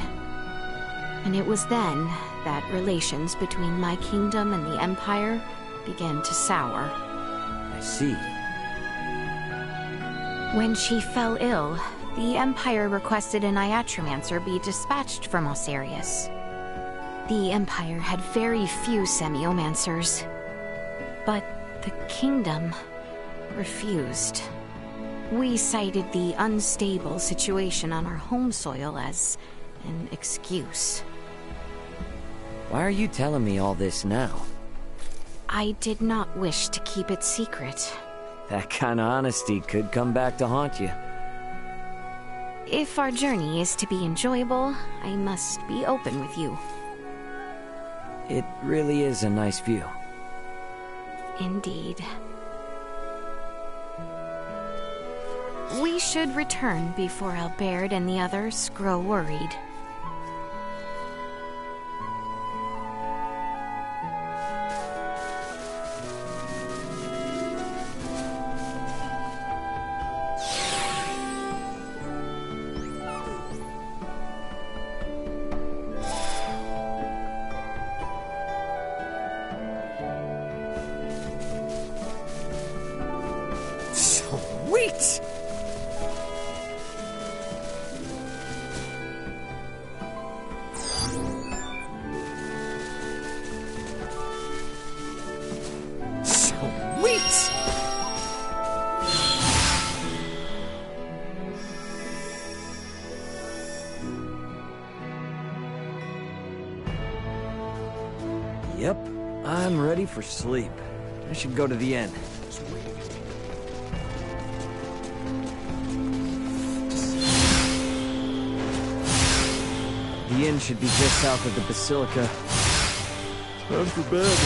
And it was then that relations between my kingdom and the Empire began to sour. I see. When she fell ill, the Empire requested an Iatromancer be dispatched from Osarius. The Empire had very few Semiomancers, but the kingdom refused. We cited the unstable situation on our home soil as an excuse. Why are you telling me all this now? I did not wish to keep it secret. That kind of honesty could come back to haunt you. If our journey is to be enjoyable, I must be open with you. It really is a nice view. Indeed. We should return before Albert and the others grow worried. Sweet! Sweet! Yep, I'm ready for sleep. I should go to the inn. The inn should be just south of the Basilica. Time for bed.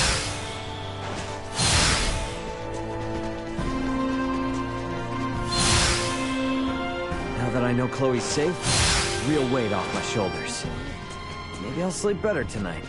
Now that I know Chloe's safe, real weight off my shoulders. Maybe I'll sleep better tonight.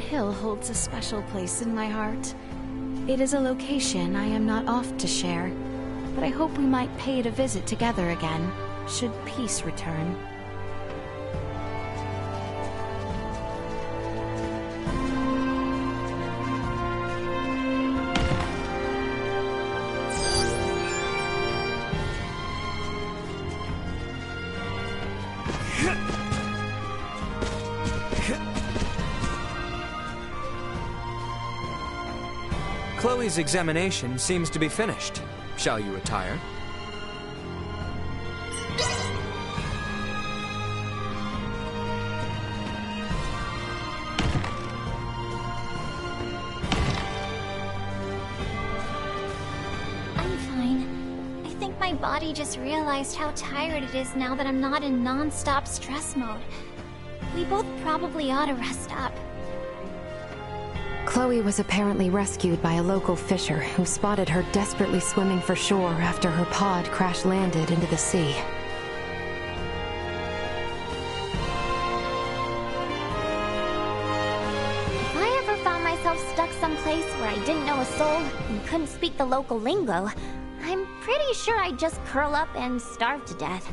Hill holds a special place in my heart. It is a location I am not oft to share, but I hope we might pay it a visit together again, should peace return. Chloe's examination seems to be finished. Shall you retire? I'm fine. I think my body just realized how tired it is now that I'm not in non-stop stress mode. We both probably ought to rest up. Chloe was apparently rescued by a local fisher who spotted her desperately swimming for shore after her pod crash-landed into the sea. If I ever found myself stuck someplace where I didn't know a soul and couldn't speak the local lingo, I'm pretty sure I'd just curl up and starve to death.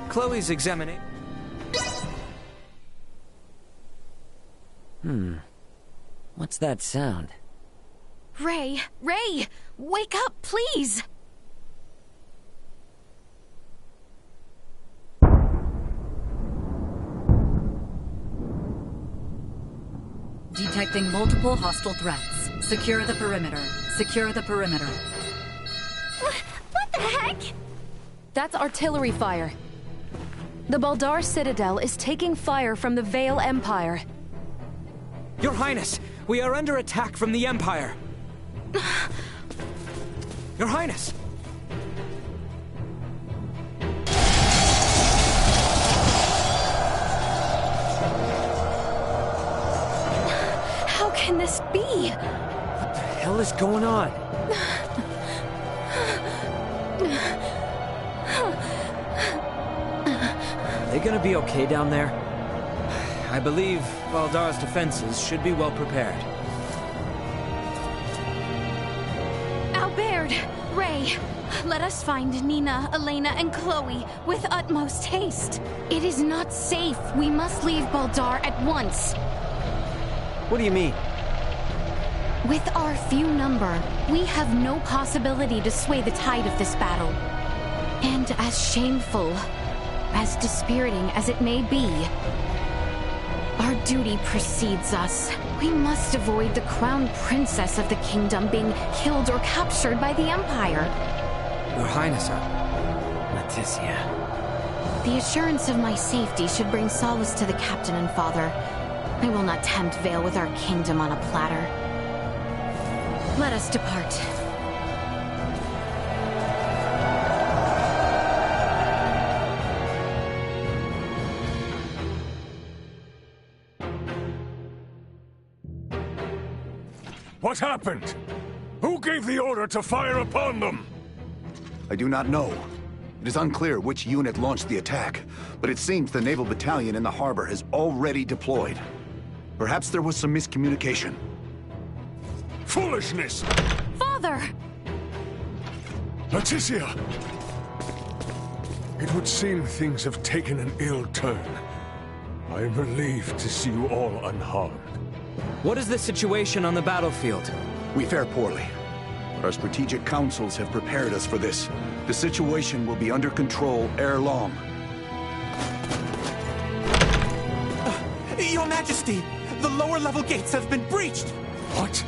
Chloe's examination... What's that sound? Ray! Ray! Wake up, please! Detecting multiple hostile threats. Secure the perimeter. Secure the perimeter. What the heck? That's artillery fire. The Baldar Citadel is taking fire from the Vale Empire. Your Highness, we are under attack from the Empire. Your Highness! How can this be? What the hell is going on? Are they gonna be okay down there? I believe Baldar's defenses should be well prepared. Albert! Ray! Let us find Nina, Elena, and Chloe with utmost haste. It is not safe. We must leave Baldar at once. What do you mean? With our few number, we have no possibility to sway the tide of this battle. And as shameful, as dispiriting as it may be, our duty precedes us. We must avoid the crown princess of the kingdom being killed or captured by the Empire. Your Highness, Leticia. The assurance of my safety should bring solace to the captain and father. I will not tempt Vale with our kingdom on a platter. Let us depart. What happened? Who gave the order to fire upon them? I do not know. It is unclear which unit launched the attack, but it seems the naval battalion in the harbor has already deployed. Perhaps there was some miscommunication. Foolishness! Father! Leticia! It would seem things have taken an ill turn. I am relieved to see you all unharmed. what is the situation on the battlefield? We fare poorly, but our strategic councils have prepared us for this. The situation will be under control ere long. Your Majesty, the lower level gates have been breached! What?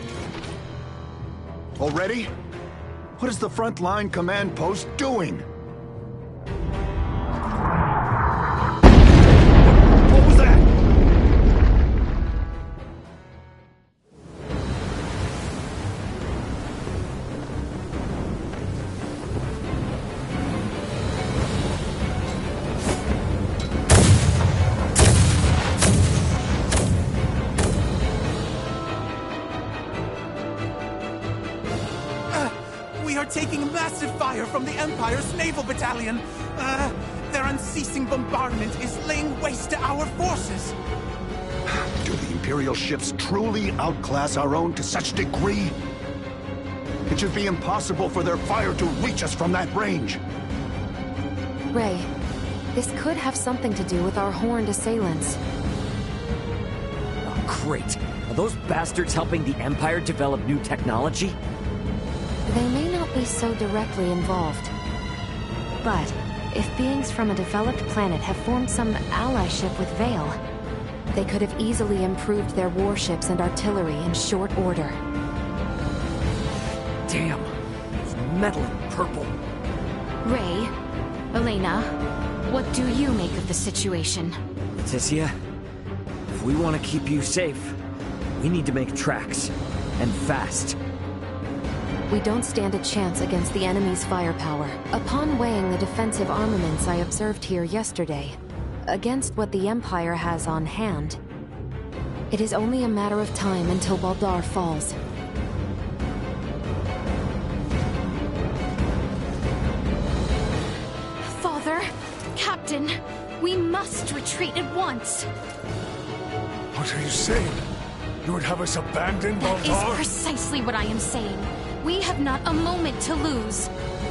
Already? What is the front line command post doing? What was that? We are taking massive fire from the Empire's naval battalion. their unceasing bombardment is laying waste to our forces. Do the Imperial ships truly outclass our own to such degree? It should be impossible for their fire to reach us from that range. Ray, this could have something to do with our horned assailants. Oh, great. Are those bastards helping the Empire develop new technology? They may not be so directly involved. But if beings from a developed planet have formed some allyship with Vale, they could have easily improved their warships and artillery in short order. Damn. It's metal and purple. Ray, Elena, what do you make of the situation? Leticia, if we want to keep you safe, we need to make tracks. And fast. We don't stand a chance against the enemy's firepower. Upon weighing the defensive armaments I observed here yesterday, against what the Empire has on hand, it is only a matter of time until Baldar falls. Father, Captain, we must retreat at once. What are you saying? You would have us abandon Baldar? That is precisely what I am saying. We have not a moment to lose.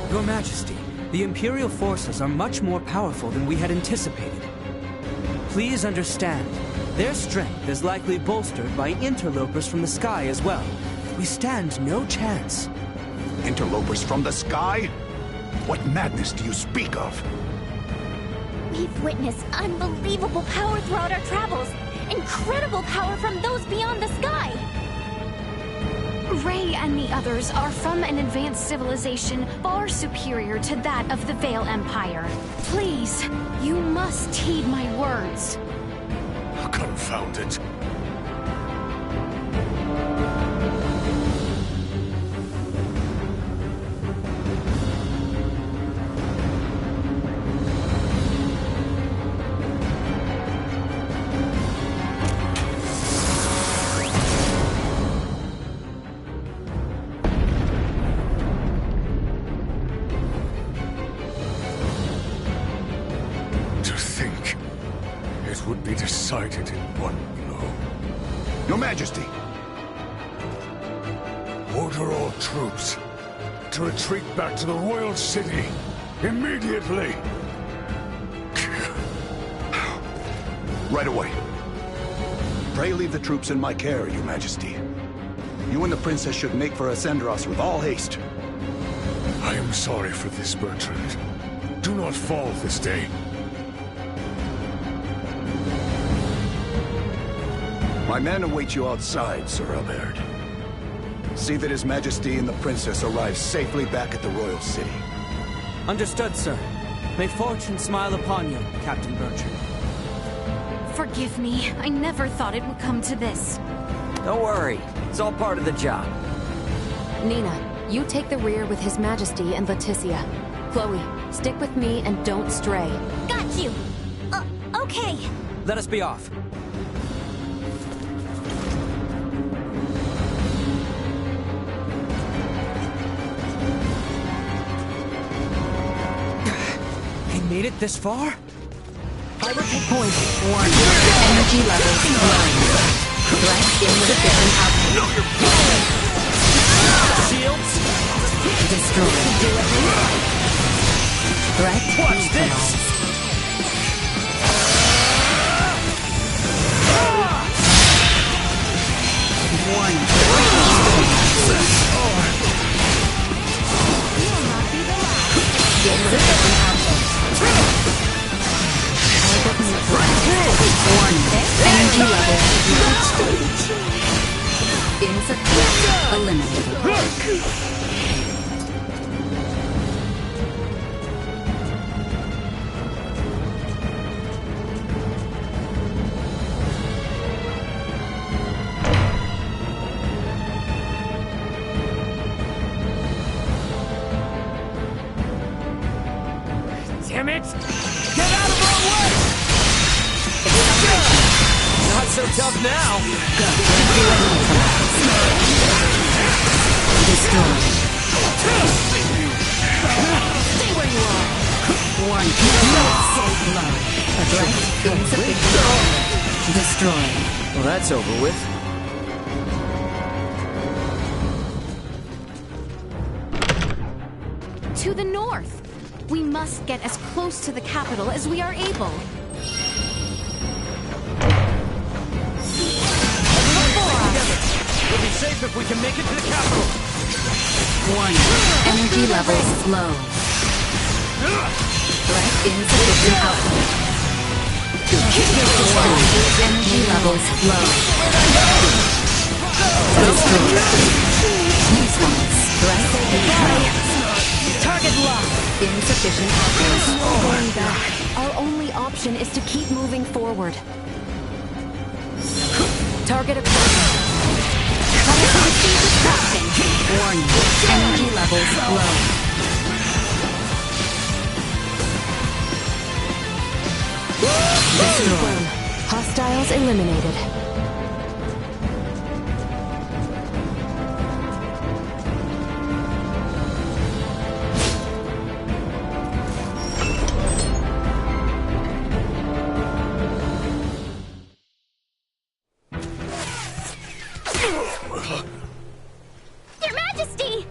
Your Majesty, the Imperial forces are much more powerful than we had anticipated. Please understand, their strength is likely bolstered by interlopers from the sky as well. We stand no chance. Interlopers from the sky? What madness do you speak of? We've witnessed unbelievable power throughout our travels. Incredible power from those beyond the sky. Ray and the others are from an advanced civilization far superior to that of the Vale Empire. Please, you must heed my words. Confound it. Would be decided in one blow. Your Majesty! Order all troops to retreat back to the royal city immediately. Right away. Pray leave the troops in my care, Your Majesty. You and the princess should make for Ascendros with all haste. I am sorry for this, Bertrand. Do not fall this day. My men await you outside, Sir Albert. See that His Majesty and the Princess arrive safely back at the Royal City. Understood, sir. May fortune smile upon you, Captain Bertrand. Forgive me. I never thought it would come to this. Don't worry. It's all part of the job. Nina, you take the rear with His Majesty and Leticia. Chloe, stick with me and don't stray. Got you! Okay. Let us be off. Made it this far? High point. Warning. Energy levels low. Threat insufficient output. Shields? Destroyed. Threat Watch this! Warning. Insufficient output. Warning. Energy level insufficient. Eliminated. Damn it! Get out of our way! Not so tough now! Destroy. Stay where you are. Warning. Destroy. Well, that's over with. To the north! We must get as close to the capital as we are able. We'll be safe if we can make it to the capital. Warning. Energy levels low. Threat insufficient output. Warning. Energy levels low. Destroy. Response. Threat neutralized. Target locked. Insufficient output. Going back. Our only option is to keep moving forward. Target approaching. Warning. Energy levels low. Destroy. Hostiles eliminated. Your Majesty!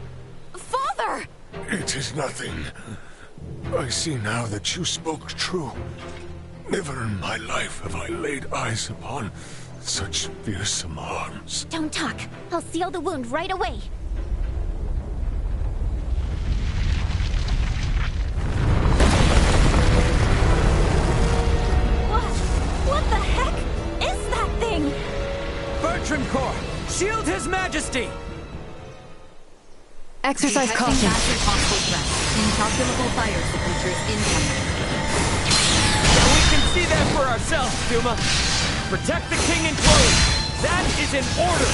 Father! It is nothing. I see now that you spoke true. Never in my life have I laid eyes upon such fearsome arms. Don't talk. I'll seal the wound right away. What the heck is that thing? Bertram Corps, shield His Majesty! Exercise caution. Massive hostile threat. Incalculable fire signatures incoming. We can see that for ourselves, Duma. Protect the king and Chloe. That is an order.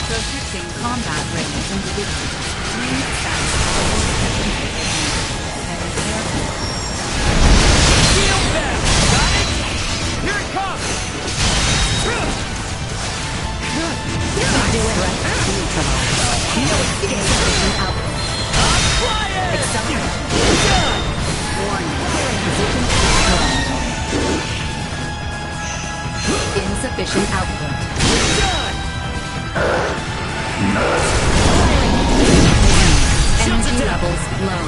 Restricting combat range individuals. Range status Shield them! Got it? Here it comes! Insufficient output. Energy levels low.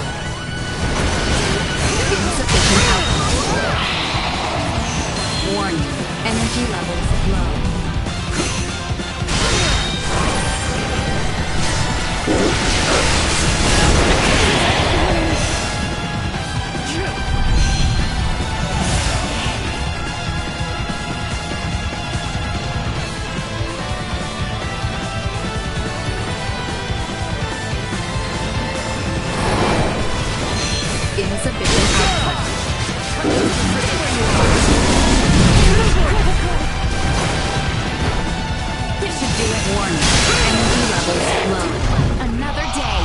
Insufficient output. Warning. Energy levels low. Insufficient output. This should do it. Warning. Energy levels low. Another day.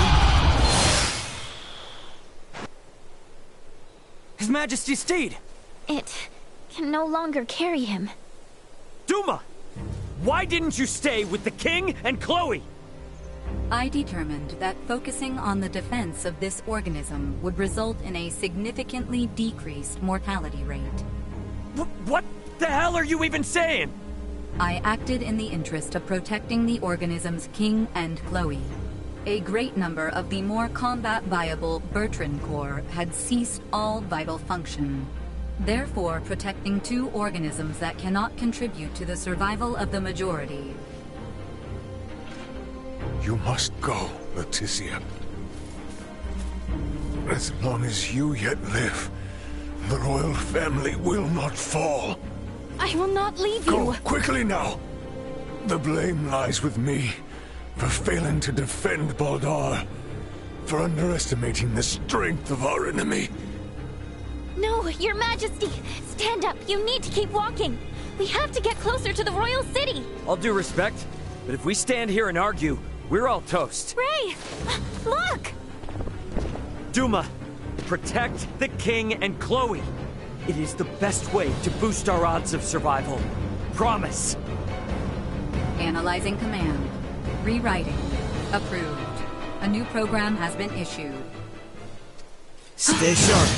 His Majesty's steed! It can no longer carry him. Duma! Why didn't you stay with the king and Chloe? I determined that focusing on the defense of this organism would result in a significantly decreased mortality rate. What the hell are you even saying? I acted in the interest of protecting the organism's king and Chloe. A great number of the more combat-viable Bertram Corps had ceased all vital function. Therefore, protecting two organisms that cannot contribute to the survival of the majority. You must go, Leticia. As long as you yet live, the royal family will not fall. I will not leave Go you. quickly now. The blame lies with me for failing to defend Baldar, for underestimating the strength of our enemy. No, Your Majesty! Stand up! You need to keep walking! We have to get closer to the royal city! All due respect, but if we stand here and argue, we're all toast. Ray! Look! Duma, protect the king and Chloe. It is the best way to boost our odds of survival. Promise. Analyzing command. Rewriting. Approved. A new program has been issued. Stay sharp.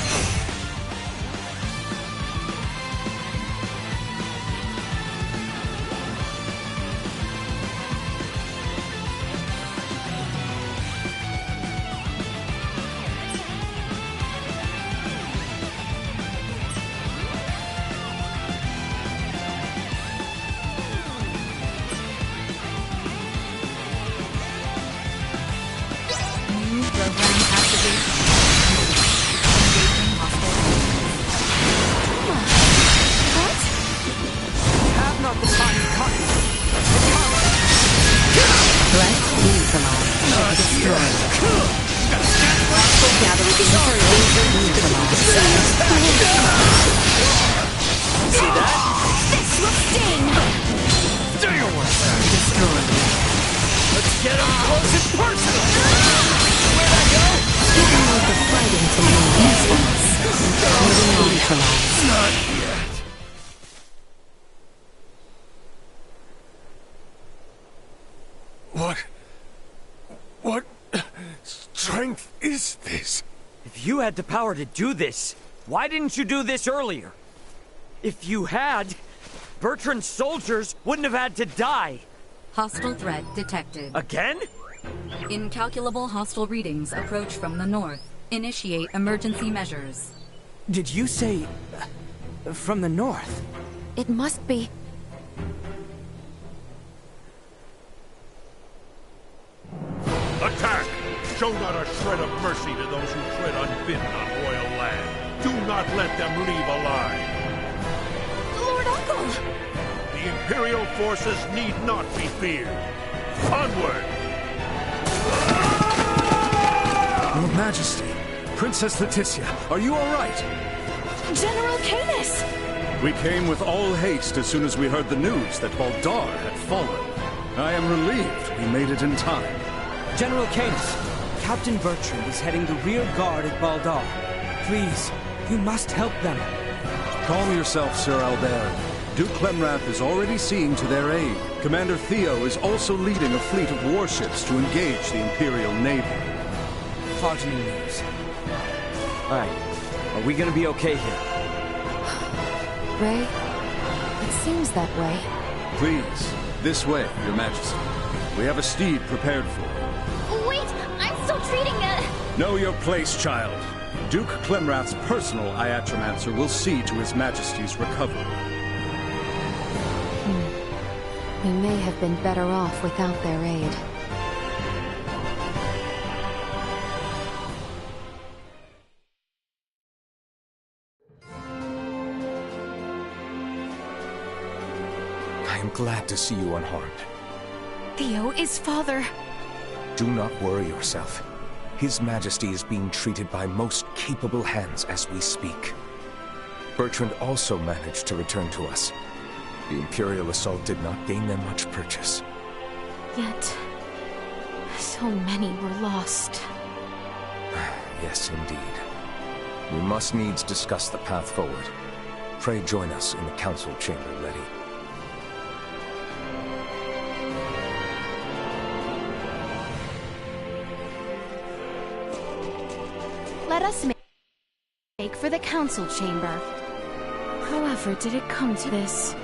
See that? This will sting! Do your work, sir. Let's get up close and personal! Where'd I go? Even with the fighting to me these days, moving neutralized. Not yet. What strength is this? If you had the power to do this, why didn't you do this earlier? If you had, Bertrand's soldiers wouldn't have had to die. Hostile threat detected. Again? Incalculable hostile readings approach from the north. Initiate emergency measures. Did you say... from the north? It must be. Attack! Show not a shred of mercy to those who tread unbidden on royal land. Do not let them leave alive. Lord Uncle! The Imperial forces need not be feared. Onward! Your Majesty, Princess Leticia, are you all right? General Canis! We came with all haste as soon as we heard the news that Baldar had fallen. I am relieved we made it in time. General Canis, Captain Bertrand is heading the rear guard at Baldar. Please, you must help them. Calm yourself, Sir Albert. Duke Clemrath is already seeing to their aid. Commander Theo is also leading a fleet of warships to engage the Imperial Navy. Heartening news. Alright, are we gonna be okay here? Ray, it seems that way. Please, this way, Your Majesty. We have a steed prepared for you. Wait, I'm still treating Know your place, child. Duke Clemrath's personal Iatromancer will see to His Majesty's recovery. We may have been better off without their aid. I am glad to see you unharmed. Theo is father. Do not worry yourself. His Majesty is being treated by most capable hands as we speak. Bertrand also managed to return to us. The Imperial assault did not gain them much purchase. Yet, so many were lost. Yes, indeed. We must needs discuss the path forward. Pray join us in the council chamber, Letty. Let us make for the council chamber. However did it come to this?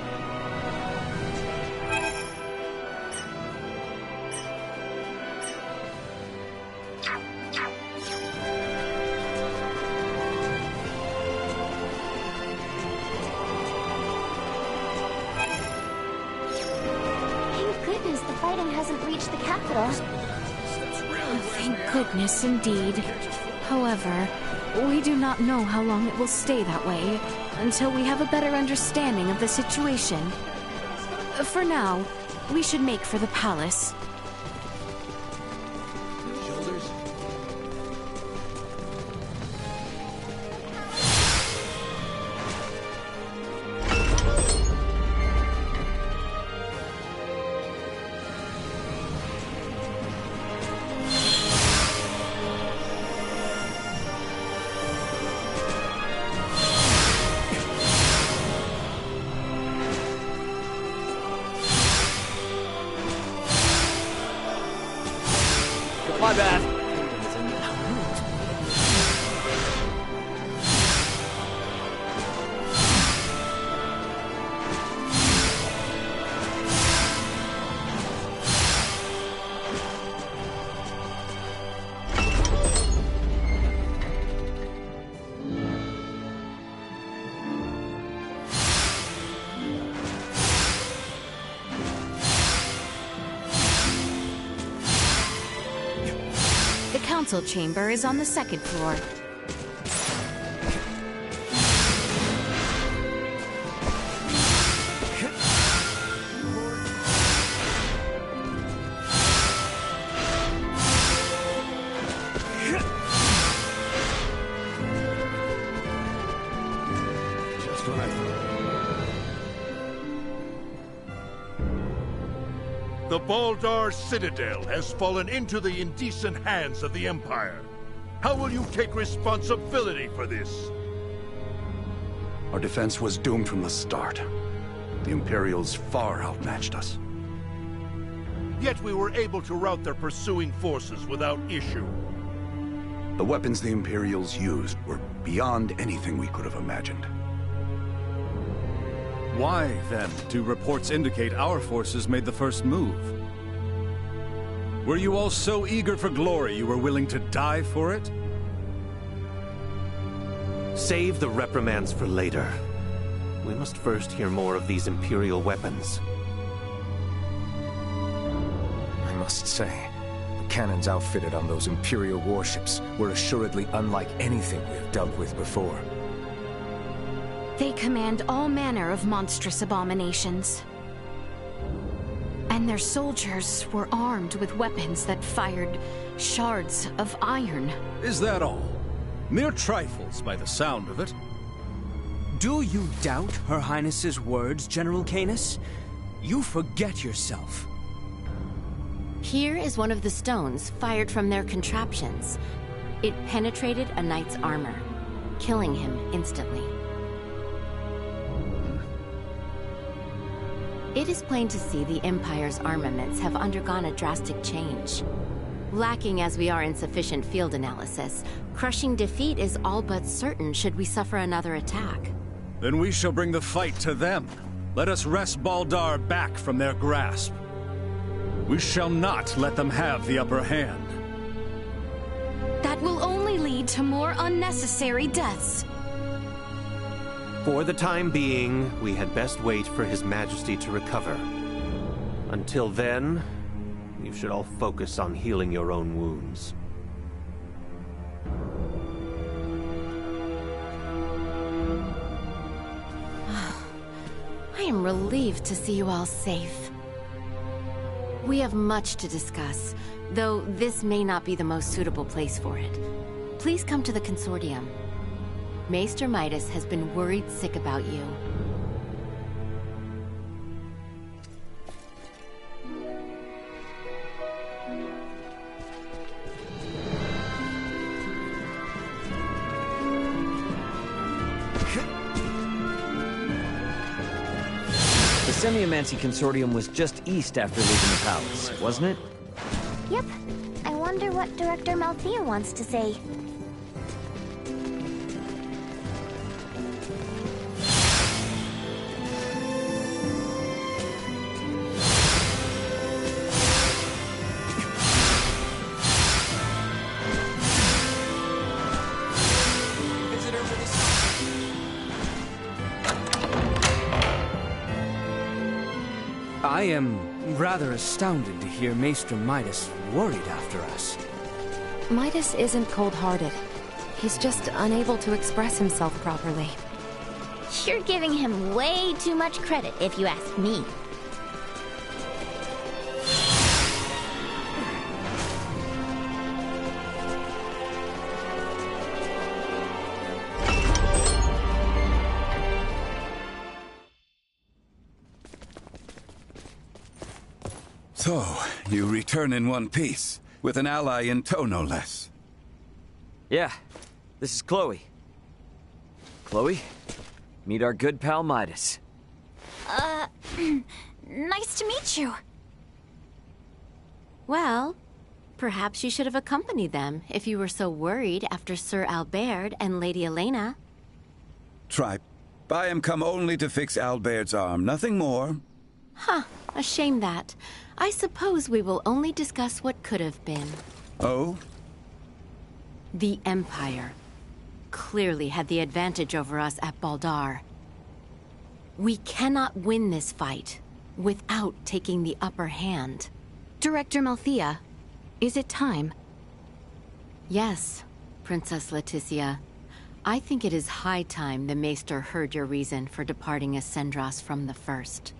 Thank goodness the fighting hasn't reached the capital. Oh, thank goodness indeed. However, we do not know how long it will stay that way until we have a better understanding of the situation. For now, we should make for the palace. My bad. The council chamber is on the second floor. The Baldar Citadel has fallen into the indecent hands of the Empire. How will you take responsibility for this? Our defense was doomed from the start. The Imperials far outmatched us. Yet we were able to rout their pursuing forces without issue. The weapons the Imperials used were beyond anything we could have imagined. Why, then, do reports indicate our forces made the first move? Were you all so eager for glory you were willing to die for it? Save the reprimands for later. We must first hear more of these Imperial weapons. I must say, the cannons outfitted on those Imperial warships were assuredly unlike anything we have dealt with before. They command all manner of monstrous abominations. And their soldiers were armed with weapons that fired shards of iron. Is that all? Mere trifles by the sound of it. Do you doubt Her Highness's words, General Canis? You forget yourself. Here is one of the stones fired from their contraptions. It penetrated a knight's armor, killing him instantly. It is plain to see the Empire's armaments have undergone a drastic change. Lacking as we are in sufficient field analysis, crushing defeat is all but certain should we suffer another attack. Then we shall bring the fight to them. Let us wrest Baldar back from their grasp. We shall not let them have the upper hand. That will only lead to more unnecessary deaths. For the time being, we had best wait for His Majesty to recover. Until then, you should all focus on healing your own wounds. I am relieved to see you all safe. We have much to discuss, though this may not be the most suitable place for it. Please come to the Consortium. Maester Midas has been worried sick about you. The Semiomancy Consortium was just east after leaving the palace, wasn't it? Yep. I wonder what Director Malthea wants to say. I am rather astounded to hear Maester Midas worried after us. Midas isn't cold-hearted. He's just unable to express himself properly. You're giving him way too much credit, if you ask me. So, you return in one piece, with an ally in tow no less. Yeah, this is Chloe. Chloe, meet our good pal Midas. Nice to meet you. Well, perhaps you should have accompanied them if you were so worried after Sir Albert and Lady Elena. Tripe, I am come only to fix Albert's arm, nothing more. Huh, a shame that. I suppose we will only discuss what could have been. Oh? The Empire clearly had the advantage over us at Baldar. We cannot win this fight without taking the upper hand. Director Malthea, is it time? Yes, Princess Leticia. I think it is high time the Maester heard your reason for departing Ascendros from the first.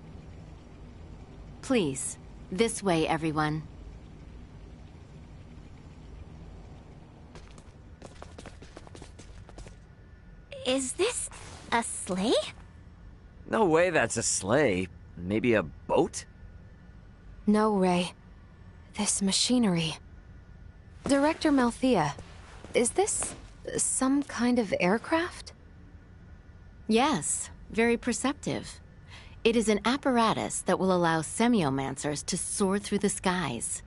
Please, this way, everyone. Is this a sleigh? No way that's a sleigh. Maybe a boat? No, Ray. This machinery... Director Malthea, is this some kind of aircraft? Yes, very perceptive. It is an apparatus that will allow semiomancers to soar through the skies.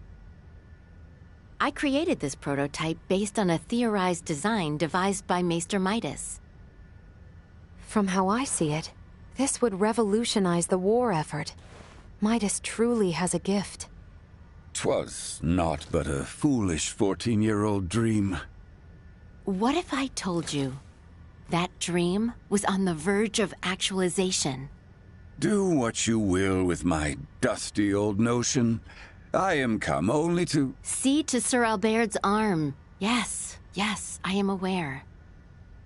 I created this prototype based on a theorized design devised by Maester Midas. From how I see it, this would revolutionize the war effort. Midas truly has a gift. 'Twas not but a foolish 14-year-old dream. What if I told you that dream was on the verge of actualization? Do what you will with my dusty old notion. I am come only to... See to Sir Albert's arm. Yes, I am aware.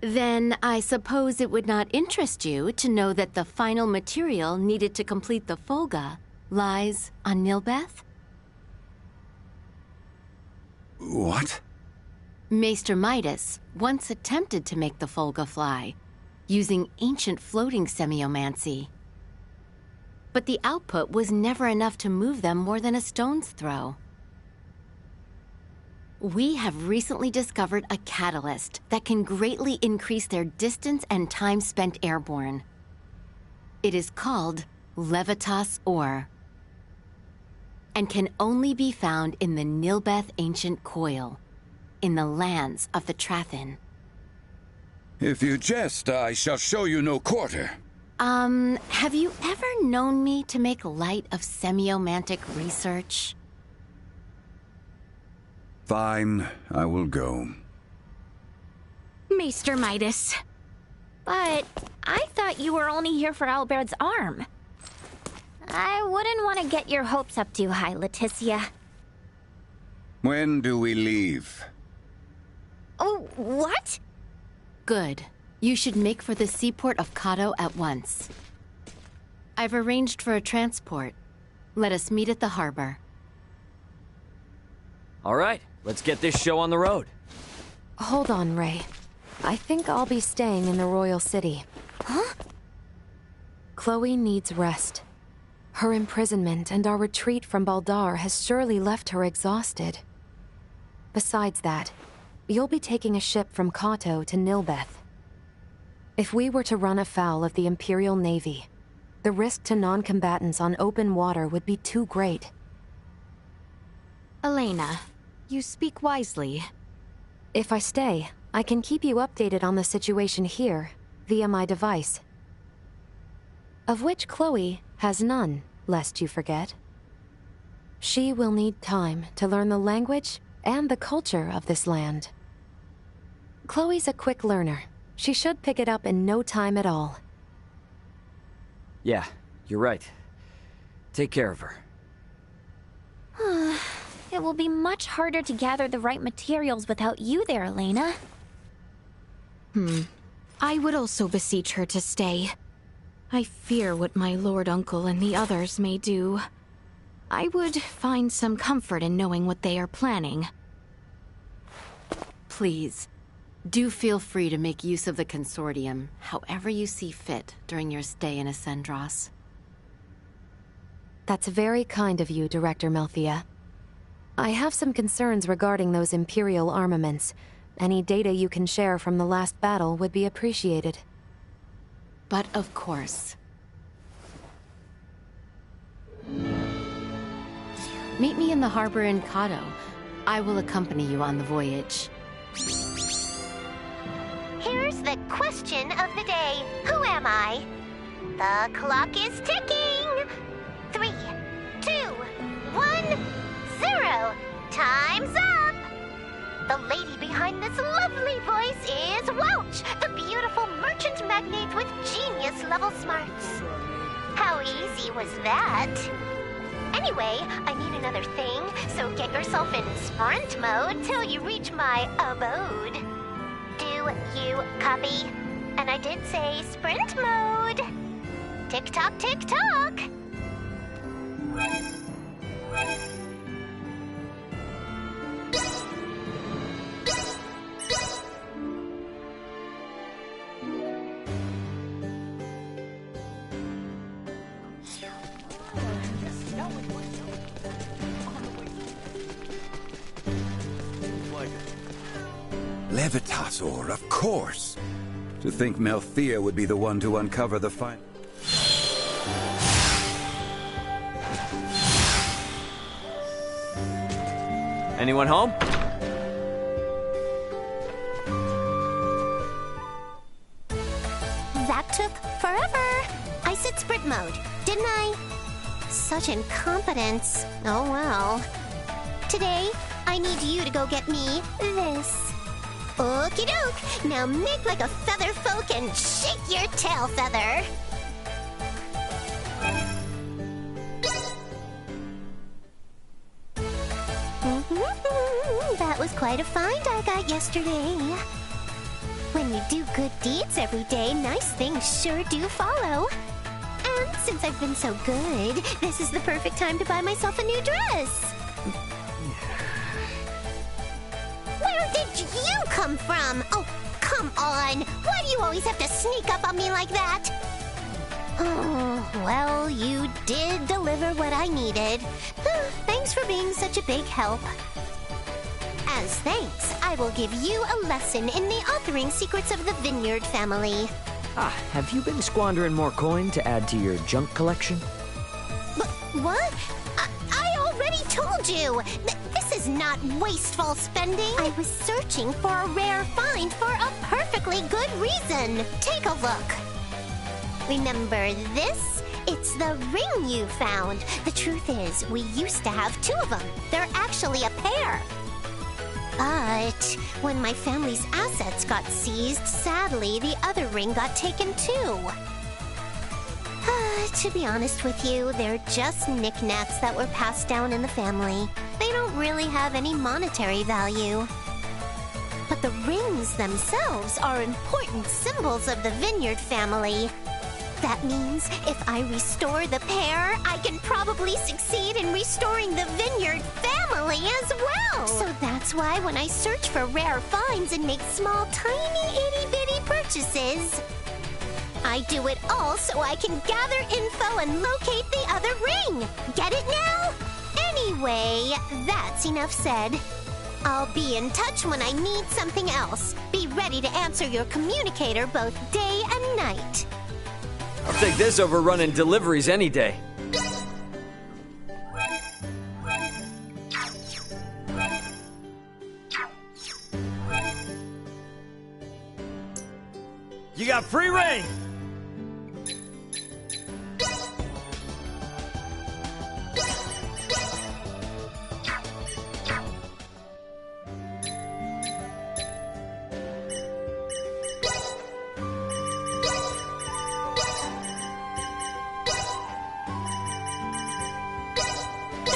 Then I suppose it would not interest you to know that the final material needed to complete the Folga lies on Nilbeth? What? Maester Midas once attempted to make the Folga fly, using ancient floating semiomancy. But the output was never enough to move them more than a stone's throw. We have recently discovered a catalyst that can greatly increase their distance and time spent airborne. It is called Levitas Ore, and can only be found in the Nilbeth Ancient Coil, in the lands of the Trathin. If you jest, I shall show you no quarter. Have you ever known me to make light of semiomantic research? Fine, I will go. Maester Midas. But I thought you were only here for Albert's arm. I wouldn't want to get your hopes up too high, Leticia. When do we leave? Oh, what? Good. You should make for the seaport of Kato at once. I've arranged for a transport. Let us meet at the harbor. All right, let's get this show on the road. Hold on, Ray. I think I'll be staying in the Royal City. Huh? Chloe needs rest. Her imprisonment and our retreat from Baldar has surely left her exhausted. Besides that, you'll be taking a ship from Kato to Nilbeth. If we were to run afoul of the Imperial Navy, the risk to non-combatants on open water would be too great. Elena, you speak wisely. If I stay, I can keep you updated on the situation here, via my device. Of which Chloe has none, lest you forget. She will need time to learn the language and the culture of this land. Chloe's a quick learner. She should pick it up in no time at all. Yeah, you're right. Take care of her. It will be much harder to gather the right materials without you there, Elena. I would also beseech her to stay. I fear what my lord uncle and the others may do. I would find some comfort in knowing what they are planning. Please, do feel free to make use of the Consortium, however you see fit during your stay in Ascendros. That's very kind of you, Director Malthea. I have some concerns regarding those Imperial armaments. Any data you can share from the last battle would be appreciated. But of course. Meet me in the harbor in Kato. I will accompany you on the voyage. Here's the question of the day. Who am I? The clock is ticking. 3, 2, 1, 0. Time's up. The lady behind this lovely voice is Welch, the beautiful merchant magnate with genius-level smarts. How easy was that? Anyway, I need another thing, so get yourself in sprint mode till you reach my abode. Do you copy? And I did say sprint mode. Tick-tock, tick-tock. Levitasor, of course. To think Melthea would be the one to uncover the final... Anyone home? That took forever. I said sprint mode, didn't I? Such incompetence. Oh well. Today, I need you to go get me this. Okie doke. Now make like a feather folk and shake your tail feather. That was quite a find I got yesterday. When you do good deeds every day, nice things sure do follow. And since I've been so good, this is the perfect time to buy myself a new dress. Where did you come from? Oh, come on. Why do you always have to sneak up on me like that? Oh, well, you did deliver what I needed. Thanks for being such a big help. As thanks, I will give you a lesson in the authoring secrets of the Vineyard family. Ah, have you been squandering more coin to add to your junk collection? What? I already told you! This is not wasteful spending. I was searching for a rare find for a perfectly good reason. Take a look. Remember this? It's the ring you found. The truth is, we used to have two of them. They're actually a pair. But when my family's assets got seized, sadly, the other ring got taken too. To be honest with you, they're just knickknacks that were passed down in the family. They don't really have any monetary value. But the rings themselves are important symbols of the Vineyard family. That means if I restore the pair, I can probably succeed in restoring the Vineyard family as well. So that's why when I search for rare finds and make small, tiny, itty-bitty purchases, I do it all so I can gather info and locate the other ring. Get it now? Anyway, that's enough said. I'll be in touch when I need something else. Be ready to answer your communicator both day and night. I'll take this over running deliveries any day. You got free reign!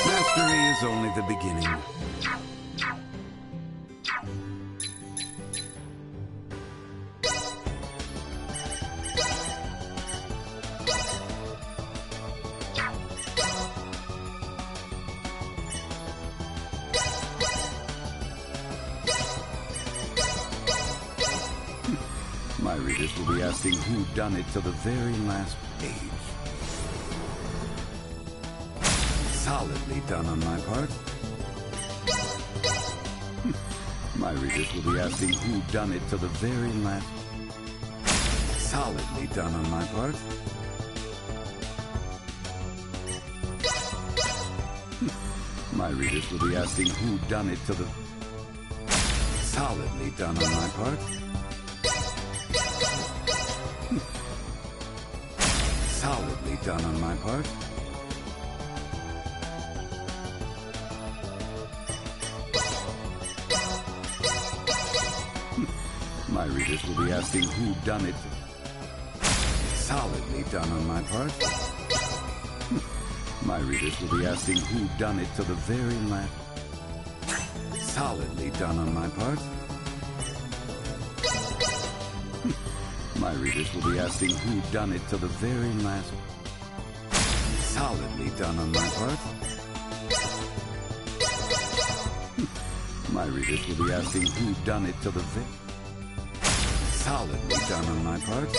Mastery is only the beginning. My readers will be asking who done it to the very last page. Solidly done on my part. My readers will be asking who done it to the very last. Solidly done on my part. My readers will be asking who done it to the. Solidly done on my part. Solidly done on my part. My readers will be asking who done it. Solidly done on my part. My readers will be asking who done it to the very last. Solidly done on my part. My readers will be asking who done it to the very last. Solidly done on my part. My readers will be asking who done it to the very. Solidly done on my part.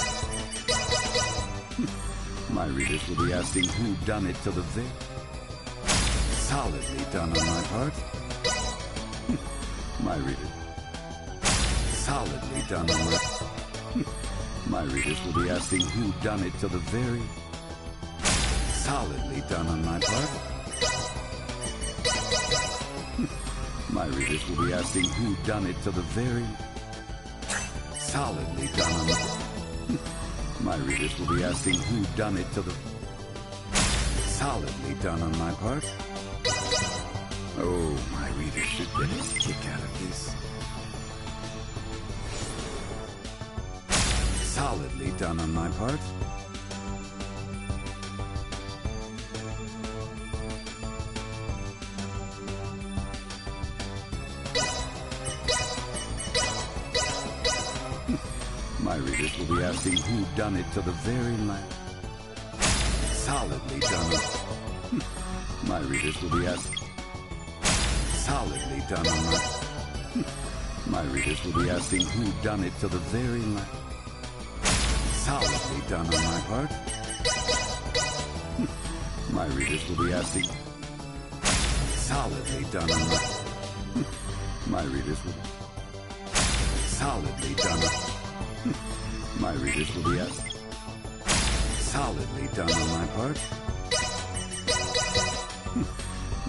My readers will be asking who done it to the very. Solidly done on my part. My readers. Solidly done on my... My readers will be asking who done it to the very... Solidly done on my part. My readers will be asking who done it to the very... Solidly done on my... My readers will be asking who done it to the... Solidly done on my part. Oh, my readers should get a kick out of this. Solidly done on my part. My readers will be asking who done it to the very last. Solidly done it. My readers will be asking. Solidly done on my... My readers will be asking who done it to the very last. Solidly done on my part. My readers will be asking. Solidly done on my... My readers will... Solidly done on... My readers will be asking. Solidly done on my part.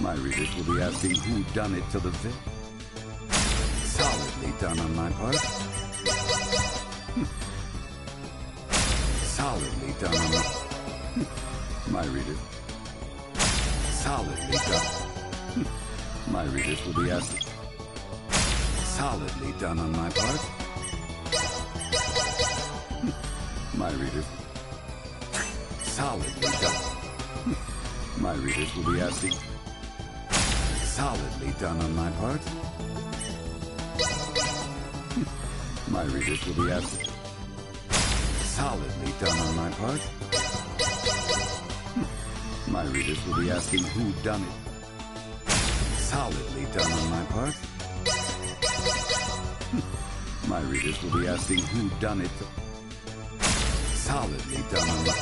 My readers will be asking who done it to the Solidly done on my part. Solidly done on my readers. Solidly done. My readers will be asking. Solidly done on my part. My readers. Solidly done. My readers will be asking. Solidly done on my part. My readers will be asking. Solidly done on my part. My readers will be asking who done it. Solidly done on my part. My readers will be asking who done it. Solidly done on my...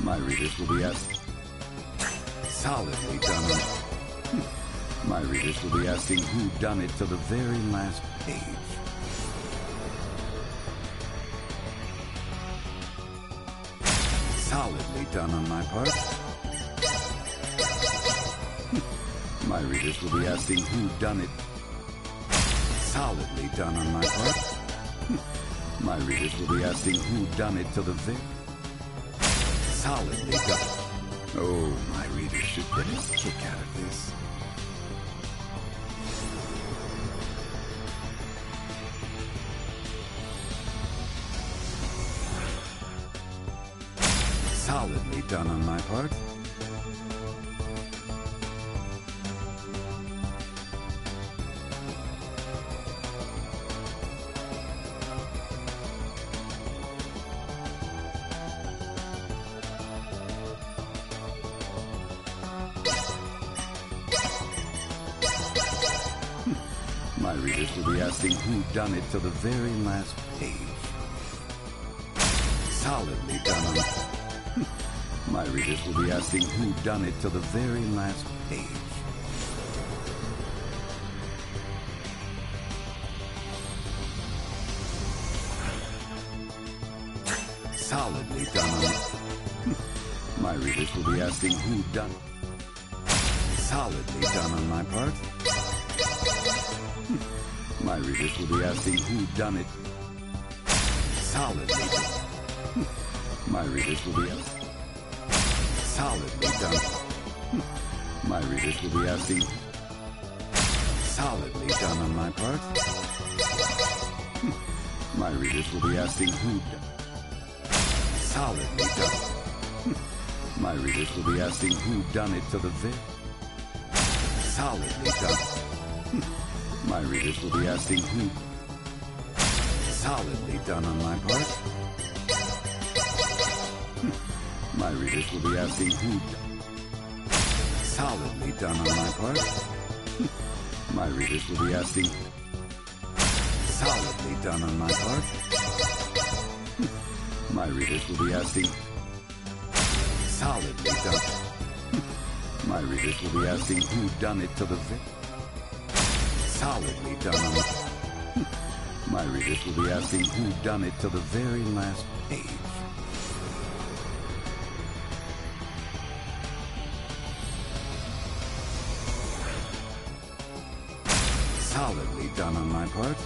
My readers will be asking. Solidly done on... My readers will be asking who done it to the very last page. Solidly done on my part. My readers will be asking who done it. Solidly done on my part. My readers will be asking who done it to the solidly done. Oh, my readers should get a kick out of this. Solidly done on my part. My readers will be asking who done it to the very last page. Solidly done on... My readers will be asking who done it to the very last page. Solidly done on... My readers will be asking who done... Solidly done on my part. My readers will be asking who done it. Solidly done. My readers will be asking. Solidly done. My readers will be asking. Solidly done on my part. My readers will be asking who done. Solidly done. My readers will be asking who done it to the solidly done. My readers will be asking who solidly done on my part. My readers will be asking who solidly done on my part. My readers will be asking solidly done on my part. My readers will be asking solidly done. My readers will be asking who done it to the solidly done on My readers will be asking who done it till the very last page. Solidly done on my part.